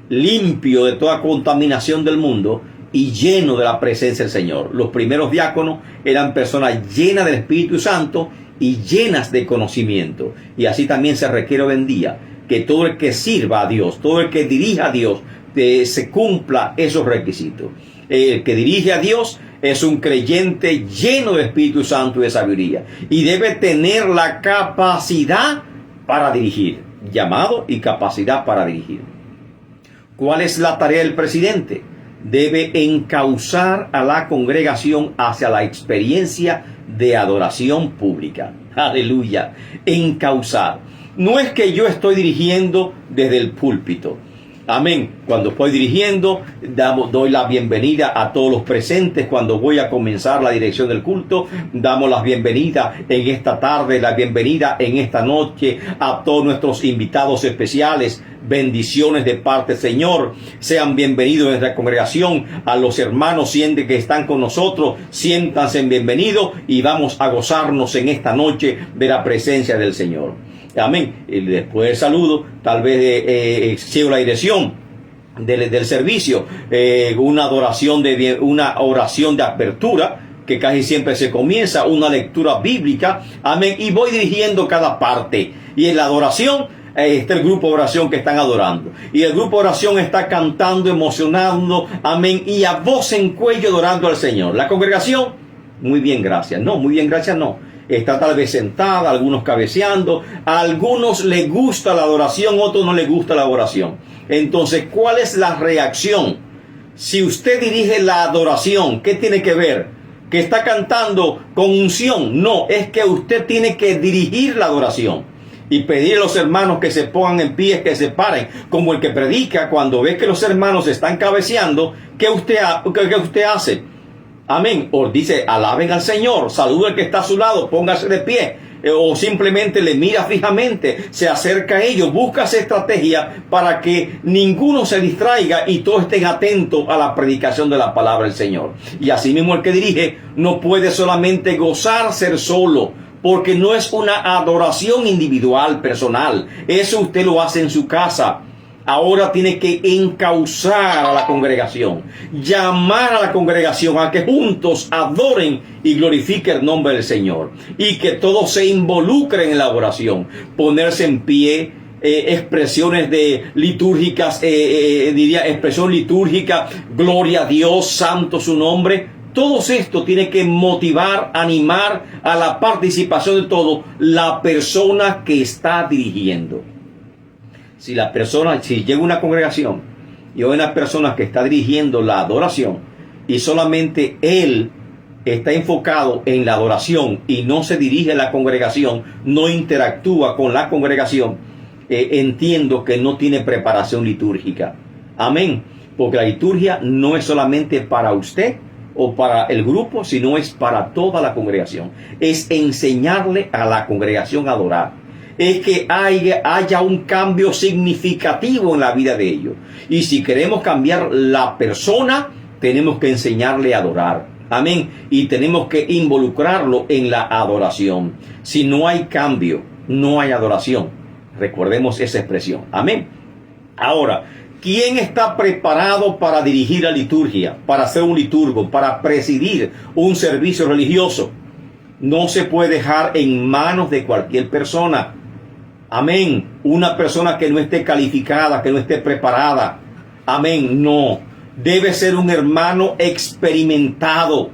limpio de toda contaminación del mundo y lleno de la presencia del Señor. Los primeros diáconos eran personas llenas del Espíritu Santo y llenas de conocimiento. Y así también se requiere hoy en día que todo el que sirva a Dios, todo el que dirija a Dios, se cumpla esos requisitos. El que dirige a Dios es un creyente lleno de Espíritu Santo y de sabiduría, y debe tener la capacidad para dirigir, llamado y capacidad para dirigir. ¿Cuál es la tarea del presidente? Debe encauzar a la congregación hacia la experiencia de adoración pública. Aleluya. Encauzar. No es que yo estoy dirigiendo desde el púlpito. Amén. Cuando estoy dirigiendo, doy la bienvenida a todos los presentes. Cuando voy a comenzar la dirección del culto, damos la bienvenida en esta tarde, la bienvenida en esta noche a todos nuestros invitados especiales. Bendiciones de parte del Señor. Sean bienvenidos a nuestra congregación. A los hermanos que están con nosotros, siéntanse bienvenidos y vamos a gozarnos en esta noche de la presencia del Señor. Amén. Y después del saludo, tal vez sigo la dirección del servicio, una oración de apertura, que casi siempre se comienza, una lectura bíblica. Amén. Y voy dirigiendo cada parte. Y en la adoración está el grupo de oración que están adorando. Y el grupo de oración está cantando, emocionando. Amén. Y a voz en cuello adorando al Señor. La congregación, muy bien, gracias. No, muy bien, gracias, no. Está tal vez sentada, algunos cabeceando, a algunos les gusta la adoración, otros no les gusta la adoración. Entonces, ¿cuál es la reacción? Si usted dirige la adoración, ¿qué tiene que ver? ¿Que está cantando con unción? No, es que usted tiene que dirigir la adoración y pedir a los hermanos que se pongan en pie, que se paren, como el que predica. Cuando ve que los hermanos están cabeceando, ¿qué usted hace? Amén. O dice, alaben al Señor, saluda al que está a su lado, póngase de pie. O simplemente le mira fijamente, se acerca a ellos, busca esa estrategia para que ninguno se distraiga y todos estén atentos a la predicación de la palabra del Señor. Y así mismo el que dirige no puede solamente gozar ser solo, porque no es una adoración individual, personal. Eso usted lo hace en su casa. Ahora tiene que encauzar a la congregación, llamar a la congregación a que juntos adoren y glorifiquen el nombre del Señor. Y que todos se involucren en la adoración, ponerse en pie, expresiones litúrgicas, expresión litúrgica, gloria a Dios, santo su nombre. Todo esto tiene que motivar, animar a la participación de todo la persona que está dirigiendo. Si llega una congregación y hay una persona que está dirigiendo la adoración y solamente él está enfocado en la adoración y no se dirige a la congregación, no interactúa con la congregación, entiendo que no tiene preparación litúrgica. Amén. Porque la liturgia no es solamente para usted o para el grupo, sino es para toda la congregación. Es enseñarle a la congregación a adorar. Es que haya un cambio significativo en la vida de ellos. Y si queremos cambiar la persona, tenemos que enseñarle a adorar. Amén. Y tenemos que involucrarlo en la adoración. Si no hay cambio, no hay adoración. Recordemos esa expresión. Amén. Ahora, ¿quién está preparado para dirigir la liturgia, para ser un liturgo, para presidir un servicio religioso? No se puede dejar en manos de cualquier persona. Amén. Una persona que no esté calificada, que no esté preparada. Amén. No. Debe ser un hermano experimentado.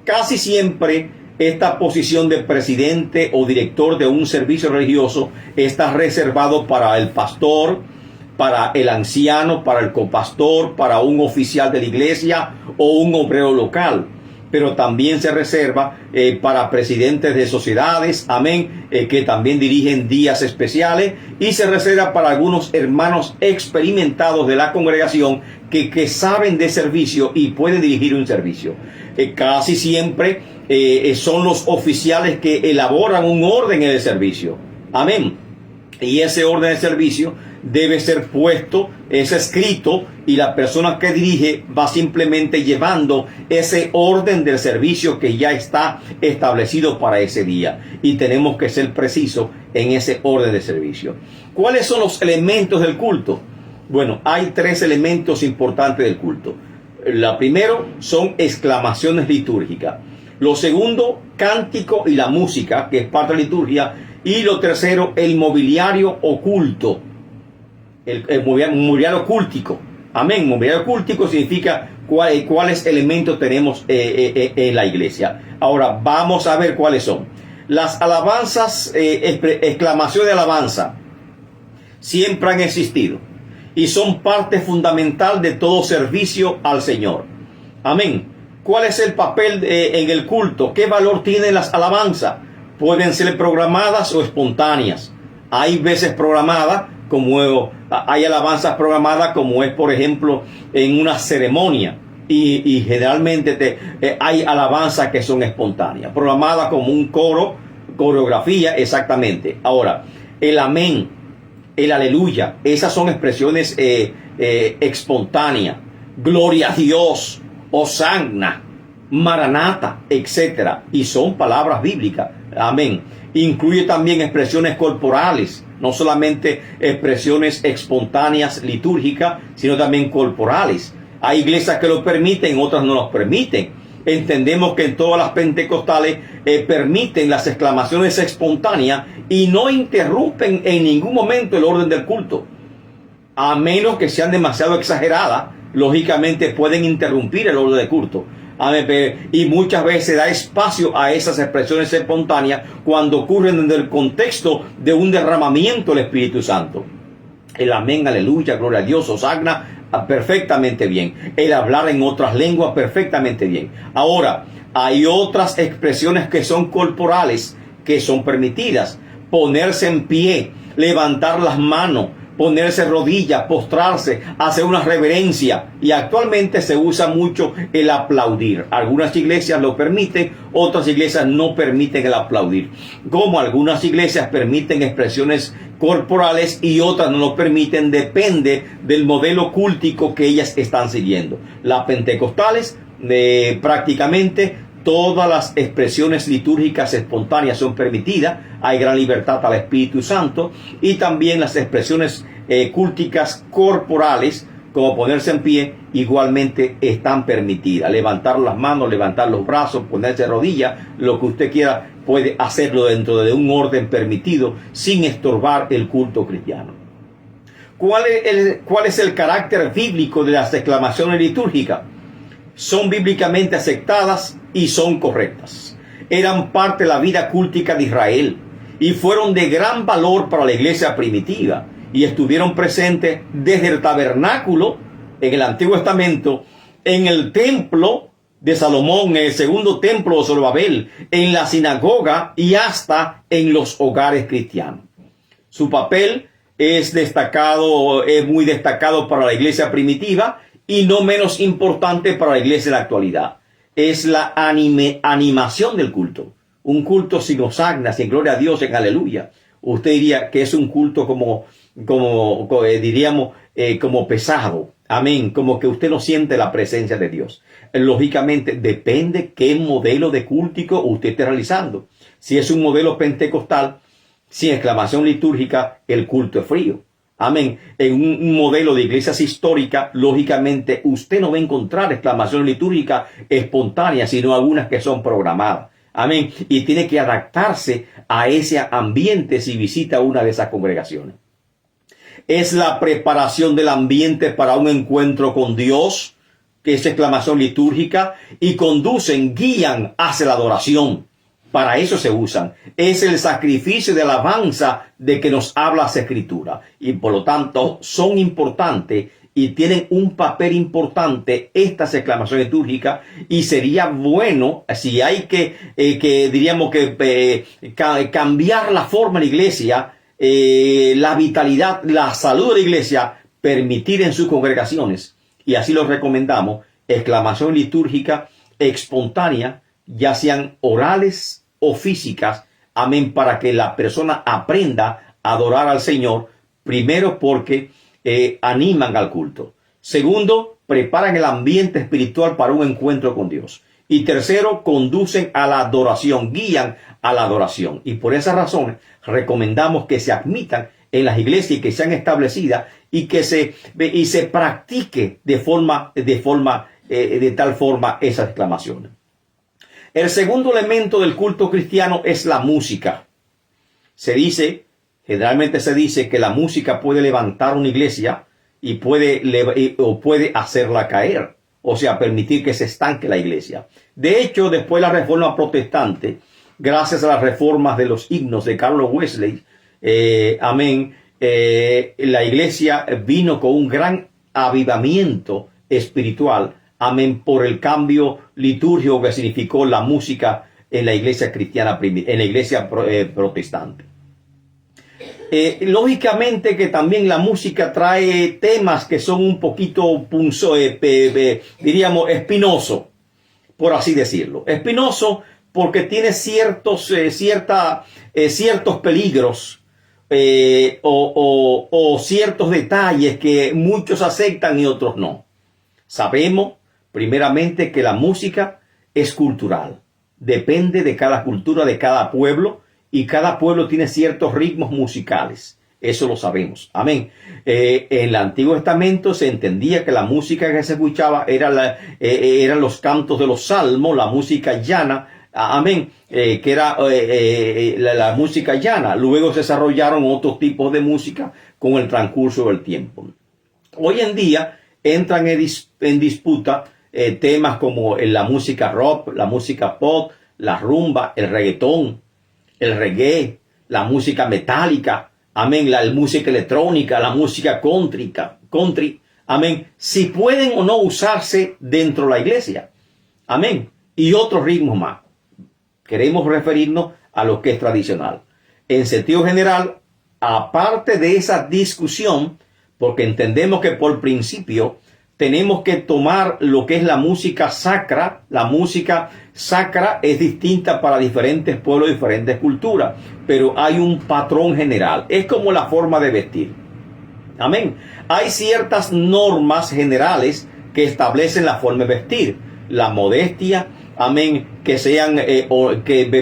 Casi siempre esta posición de presidente o director de un servicio religioso está reservado para el pastor, para el anciano, para el copastor, para un oficial de la iglesia o un obrero local. pero también se reserva para presidentes de sociedades, amén, que también dirigen días especiales, y se reserva para algunos hermanos experimentados de la congregación que saben de servicio y pueden dirigir un servicio. Casi siempre son los oficiales que elaboran un orden en el servicio, amén, y ese orden de servicio debe ser puesto, es escrito, y la persona que dirige va simplemente llevando ese orden del servicio que ya está establecido para ese día, y tenemos que ser precisos en ese orden de servicio. ¿Cuáles son los elementos del culto? Bueno, hay 3 elementos importantes del culto. La primero son exclamaciones litúrgicas. Lo segundo, cántico y la música, que es parte de la liturgia. Y lo tercero, el mobiliario oculto. El mobiliario cultico. Amén. Mobiliario cultico significa cuáles elementos tenemos en la iglesia. Ahora vamos a ver cuáles son. Las alabanzas, exclamaciones de alabanza, siempre han existido y son parte fundamental de todo servicio al Señor. Amén. ¿Cuál es el papel en el culto? ¿Qué valor tienen las alabanzas? Pueden ser programadas o espontáneas. Hay veces programadas, como hay alabanzas programadas, como es por ejemplo en una ceremonia, y generalmente hay alabanzas que son espontáneas, programadas como un coro, coreografía, exactamente. Ahora, el amén, el aleluya, esas son expresiones espontáneas. Gloria a Dios, hosanna, maranata, etcétera, y son palabras bíblicas. Amén. Incluye también expresiones corporales, no solamente expresiones espontáneas litúrgicas, sino también corporales. Hay iglesias que lo permiten, otras no lo permiten. Entendemos que en todas las pentecostales permiten las exclamaciones espontáneas y no interrumpen en ningún momento el orden del culto, a menos que sean demasiado exageradas. Lógicamente pueden interrumpir el orden del culto. Y muchas veces da espacio a esas expresiones espontáneas cuando ocurren en el contexto de un derramamiento del Espíritu Santo. El amén, aleluya, gloria a Dios, hosanna, perfectamente bien. El hablar en otras lenguas, perfectamente bien. Ahora, hay otras expresiones que son corporales, que son permitidas. Ponerse en pie, levantar las manos, ponerse rodillas, postrarse, hacer una reverencia. Y actualmente se usa mucho el aplaudir. Algunas iglesias lo permiten, otras iglesias no permiten el aplaudir. Como algunas iglesias permiten expresiones corporales y otras no lo permiten, depende del modelo cultico que ellas están siguiendo. Las pentecostales, prácticamente todas las expresiones litúrgicas espontáneas son permitidas. Hay gran libertad al Espíritu Santo. Y también las expresiones culticas corporales, como ponerse en pie, igualmente están permitidas. Levantar las manos, levantar los brazos, ponerse de rodillas, lo que usted quiera, puede hacerlo dentro de un orden permitido, sin estorbar el culto cristiano. ¿Cuál es el carácter bíblico de las exclamaciones litúrgicas? Son bíblicamente aceptadas y son correctas. Eran parte de la vida cultica de Israel y fueron de gran valor para la iglesia primitiva, y estuvieron presentes desde el tabernáculo en el Antiguo Testamento, en el templo de Salomón, en el segundo templo de Zorobabel, en la sinagoga y hasta en los hogares cristianos. Su papel es muy destacado para la iglesia primitiva y no menos importante para la iglesia de la actualidad. Es la animación del culto. Un culto sin hosanna, sin gloria a Dios, en aleluya. Usted diría que es un culto como pesado. Amén. Como que usted no siente la presencia de Dios. Lógicamente, depende qué modelo de cultico usted esté realizando. Si es un modelo pentecostal, sin exclamación litúrgica, el culto es frío. Amén. En un modelo de iglesias históricas, lógicamente, usted no va a encontrar exclamación litúrgica espontánea, sino algunas que son programadas. Amén. Y tiene que adaptarse a ese ambiente si visita una de esas congregaciones. Es la preparación del ambiente para un encuentro con Dios, que es exclamación litúrgica, y guían hacia la adoración. Para eso se usan. Es el sacrificio de alabanza de que nos habla la Escritura. Y por lo tanto son importantes y tienen un papel importante estas exclamaciones litúrgicas, y sería bueno, si hay diríamos que cambiar la forma de la iglesia, la vitalidad, la salud de la iglesia, permitir en sus congregaciones, y así lo recomendamos, exclamación litúrgica espontánea, ya sean orales o físicas, amén, para que la persona aprenda a adorar al Señor, primero porque animan al culto. Segundo, preparan el ambiente espiritual para un encuentro con Dios. Y tercero, conducen a la adoración, guían a la adoración. Y por esas razones recomendamos que se admitan en las iglesias y que sean establecidas y que se practique de tal forma esas exclamaciones. El segundo elemento del culto cristiano es la música. Generalmente se dice que la música puede levantar una iglesia y puede hacerla caer, o sea, permitir que se estanque la iglesia. De hecho, después de la reforma protestante, gracias a las reformas de los himnos de Carlos Wesley, amén, la iglesia vino con un gran avivamiento espiritual, amén, por el cambio litúrgico que significó la música en la iglesia cristiana, en la iglesia protestante. Lógicamente que también la música trae temas que son un poquito diríamos espinoso, por así decirlo. Espinoso porque tiene ciertos peligros o ciertos detalles que muchos aceptan y otros no. Sabemos primeramente que la música es cultural, depende de cada cultura, de cada pueblo, y cada pueblo tiene ciertos ritmos musicales. Eso lo sabemos. Amén. En el Antiguo Testamento se entendía que la música que se escuchaba eran los cantos de los salmos, la música llana. Amén. Que era la música llana. Luego se desarrollaron otros tipos de música con el transcurso del tiempo. Hoy en día entran en disputa temas como la música rock, la música pop, la rumba, el reggaetón, el reggae, la música metálica, amén, la música electrónica, la música country, amén, si pueden o no usarse dentro de la iglesia, amén, y otros ritmos más. Queremos referirnos a lo que es tradicional. En sentido general, aparte de esa discusión, porque entendemos que por principio tenemos que tomar lo que es la música sacra. La música sacra es distinta para diferentes pueblos, diferentes culturas, pero hay un patrón general. Es como la forma de vestir. Amén. Hay ciertas normas generales que establecen la forma de vestir. La modestia, amén, que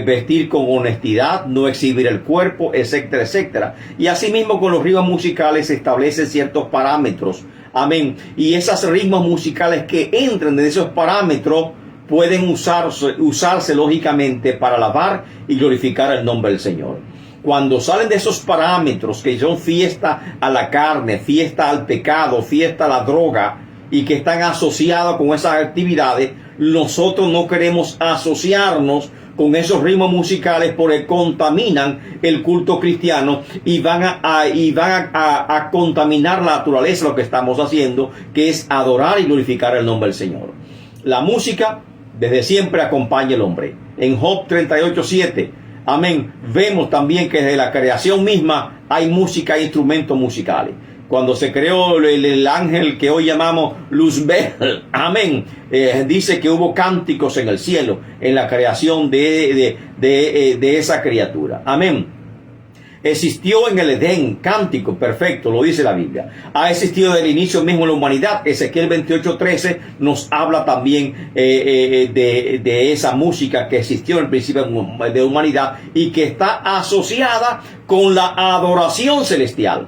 vestir con honestidad, no exhibir el cuerpo, etcétera, etcétera. Y asimismo con los ritmos musicales se establecen ciertos parámetros. Amén. Y esos ritmos musicales que entran de esos parámetros pueden usarse lógicamente para alabar y glorificar el nombre del Señor. Cuando salen de esos parámetros que son fiesta a la carne, fiesta al pecado, fiesta a la droga, y que están asociados con esas actividades, nosotros no queremos asociarnos con esos ritmos musicales porque contaminan el culto cristiano y van a contaminar la naturaleza de lo que estamos haciendo, que es adorar y glorificar el nombre del Señor. La música desde siempre acompaña al hombre. En Job 38:7, amén, vemos también que desde la creación misma hay música e instrumentos musicales. Cuando se creó el ángel que hoy llamamos Luzbel, amén, dice que hubo cánticos en el cielo, en la creación de esa criatura. Amén. Existió en el Edén cántico, perfecto, lo dice la Biblia. Ha existido desde el inicio mismo en la humanidad. Ezequiel 28:13 nos habla también de esa música que existió en el principio de la humanidad y que está asociada con la adoración celestial.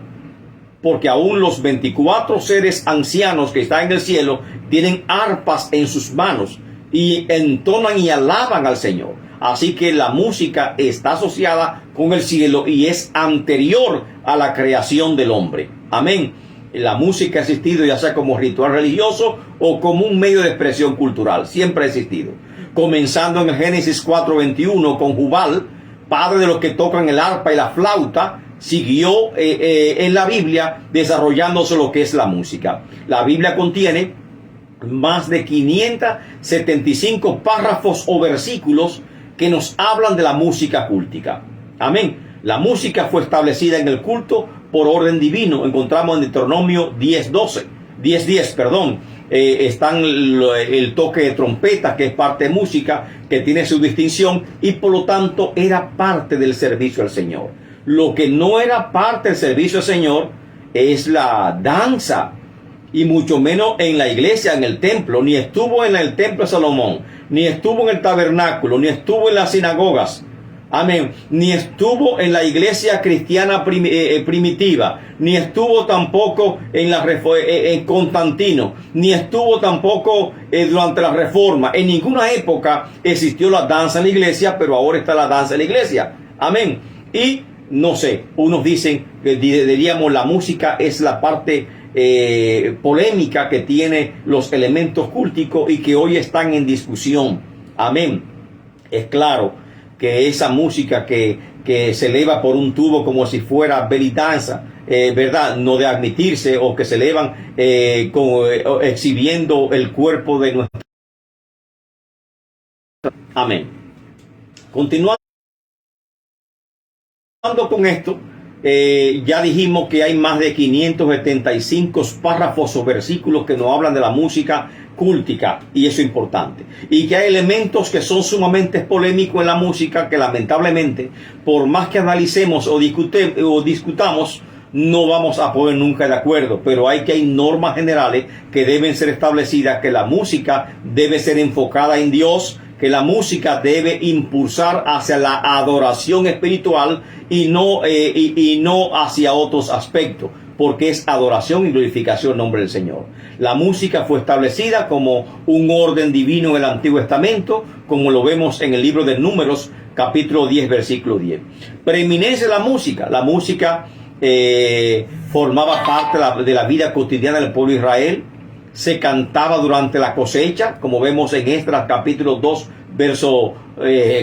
Porque aún los 24 seres ancianos que están en el cielo tienen arpas en sus manos y entonan y alaban al Señor. Así que la música está asociada con el cielo y es anterior a la creación del hombre. Amén. La música ha existido ya sea como ritual religioso o como un medio de expresión cultural. Siempre ha existido. Comenzando en el Génesis 4:21 con Jubal, padre de los que tocan el arpa y la flauta, siguió en la Biblia desarrollándose lo que es la música. La Biblia contiene más de 575 párrafos o versículos que nos hablan de la música cultica. Amén. La música fue establecida en el culto por orden divino. Encontramos en Deuteronomio 10:10, perdón. Están el toque de trompeta, que es parte de música, que tiene su distinción y por lo tanto era parte del servicio al Señor. Lo que no era parte del servicio al Señor es la danza, y mucho menos en la iglesia, en el templo. Ni estuvo en el templo de Salomón, ni estuvo en el tabernáculo, ni estuvo en las sinagogas. Amén. Ni estuvo en la iglesia cristiana primitiva, ni estuvo tampoco en Constantino, ni estuvo tampoco durante la Reforma. En ninguna época existió la danza en la iglesia, pero ahora está la danza en la iglesia. Amén. Y no sé, unos dicen que diríamos la música es la parte polémica que tiene los elementos cúlticos y que hoy están en discusión. Amén. Es claro que esa música que se eleva por un tubo como si fuera belidanza, ¿verdad? No de admitirse, o que se elevan exhibiendo el cuerpo de nuestro. Amén. Continuando con esto, ya dijimos que hay más de 575 párrafos o versículos que nos hablan de la música cúltica, y eso es importante, y que hay elementos que son sumamente polémicos en la música, que lamentablemente, por más que analicemos o discutamos, no vamos a poder nunca de acuerdo. Pero hay normas generales que deben ser establecidas, que la música debe ser enfocada en Dios, que la música debe impulsar hacia la adoración espiritual y no hacia otros aspectos, porque es adoración y glorificación en nombre del Señor. La música fue establecida como un orden divino en el Antiguo Testamento, como lo vemos en el libro de Números, capítulo 10, versículo 10. Preeminencia de la música. La música formaba parte de la vida cotidiana del pueblo de Israel. Se cantaba durante la cosecha, como vemos en Esdras capítulo 2,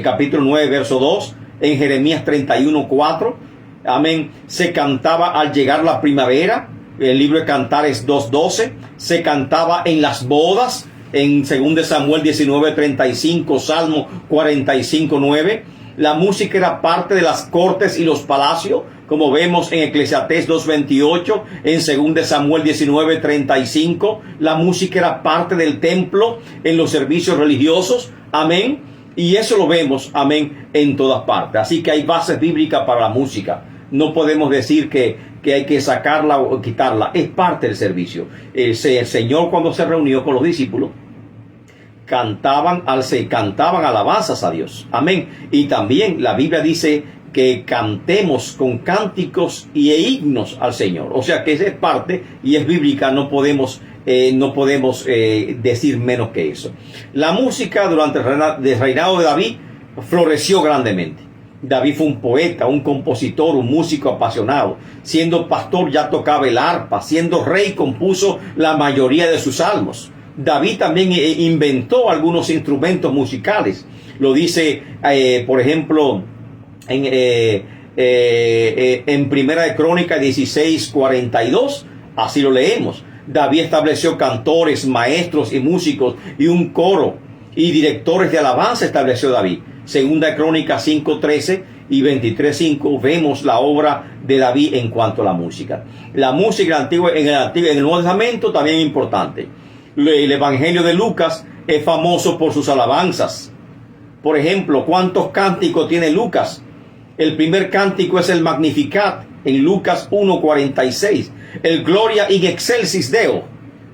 capítulo 9, verso 2, en Jeremías 31, 4. Amén. Se cantaba al llegar la primavera, el libro de Cantares 2:12. Se cantaba en las bodas, en 2 Samuel 19:35, Salmo 45:9. La música era parte de las cortes y los palacios, como vemos en Eclesiastés 2:28, en 2 Samuel 19:35. La música era parte del templo, en los servicios religiosos. Amén. Y eso lo vemos, amén, en todas partes. Así que hay bases bíblicas para la música. No podemos decir que hay que sacarla o quitarla. Es parte del servicio. El Señor, cuando se reunió con los discípulos, cantaban alabanzas a Dios. Amén. Y también la Biblia dice que cantemos con cánticos y himnos al Señor. O sea que esa es parte y es bíblica. No podemos decir menos que eso. La música durante el reinado de David floreció grandemente. David fue un poeta, un compositor, un músico apasionado. Siendo pastor ya tocaba el arpa. Siendo rey compuso la mayoría de sus salmos. David también inventó algunos instrumentos musicales. Lo dice, por ejemplo, en Primera de Crónicas 16:42. Así lo leemos. David estableció cantores, maestros y músicos y un coro y directores de alabanza estableció David. Segunda de Crónicas 5:13 y 23:5 vemos la obra de David en cuanto a la música. La música en el Nuevo Testamento también es importante. El Evangelio de Lucas es famoso por sus alabanzas. Por ejemplo, ¿cuántos cánticos tiene Lucas? El primer cántico es el Magnificat en Lucas 1:46. El Gloria in excelsis Deo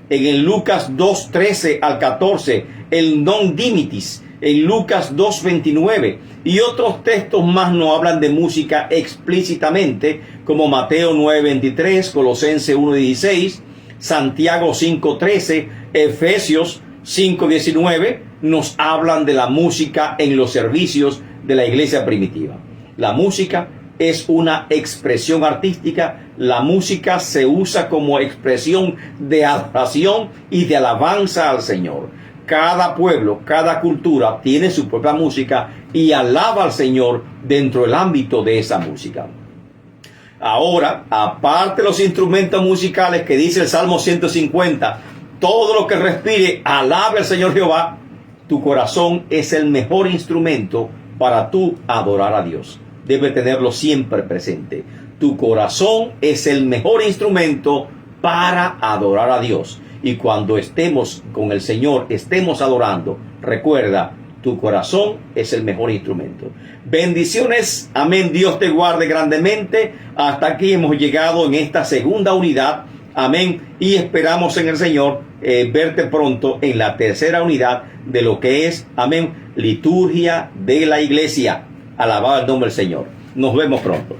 en el Lucas 2:13 al 14. El Non Dimitis en Lucas 2:29. Y otros textos más no hablan de música explícitamente, como Mateo 9:23, Colosenses 1:16, Santiago 5:13, Efesios 5:19 nos hablan de la música en los servicios de la iglesia primitiva. La música es una expresión artística. La música se usa como expresión de adoración y de alabanza al Señor. Cada pueblo, cada cultura tiene su propia música y alaba al Señor dentro del ámbito de esa música. Ahora, aparte de los instrumentos musicales que dice el Salmo 150, todo lo que respire, alabe al Señor Jehová. Tu corazón es el mejor instrumento para tú adorar a Dios. Debe tenerlo siempre presente. Tu corazón es el mejor instrumento para adorar a Dios. Y cuando estemos con el Señor, estemos adorando, recuerda, tu corazón es el mejor instrumento. Bendiciones, amén. Dios te guarde grandemente. Hasta aquí hemos llegado en esta segunda unidad, amén. Y esperamos en el Señor verte pronto en la tercera unidad de lo que es, amén, liturgia de la iglesia. Alabado el nombre del Señor. Nos vemos pronto.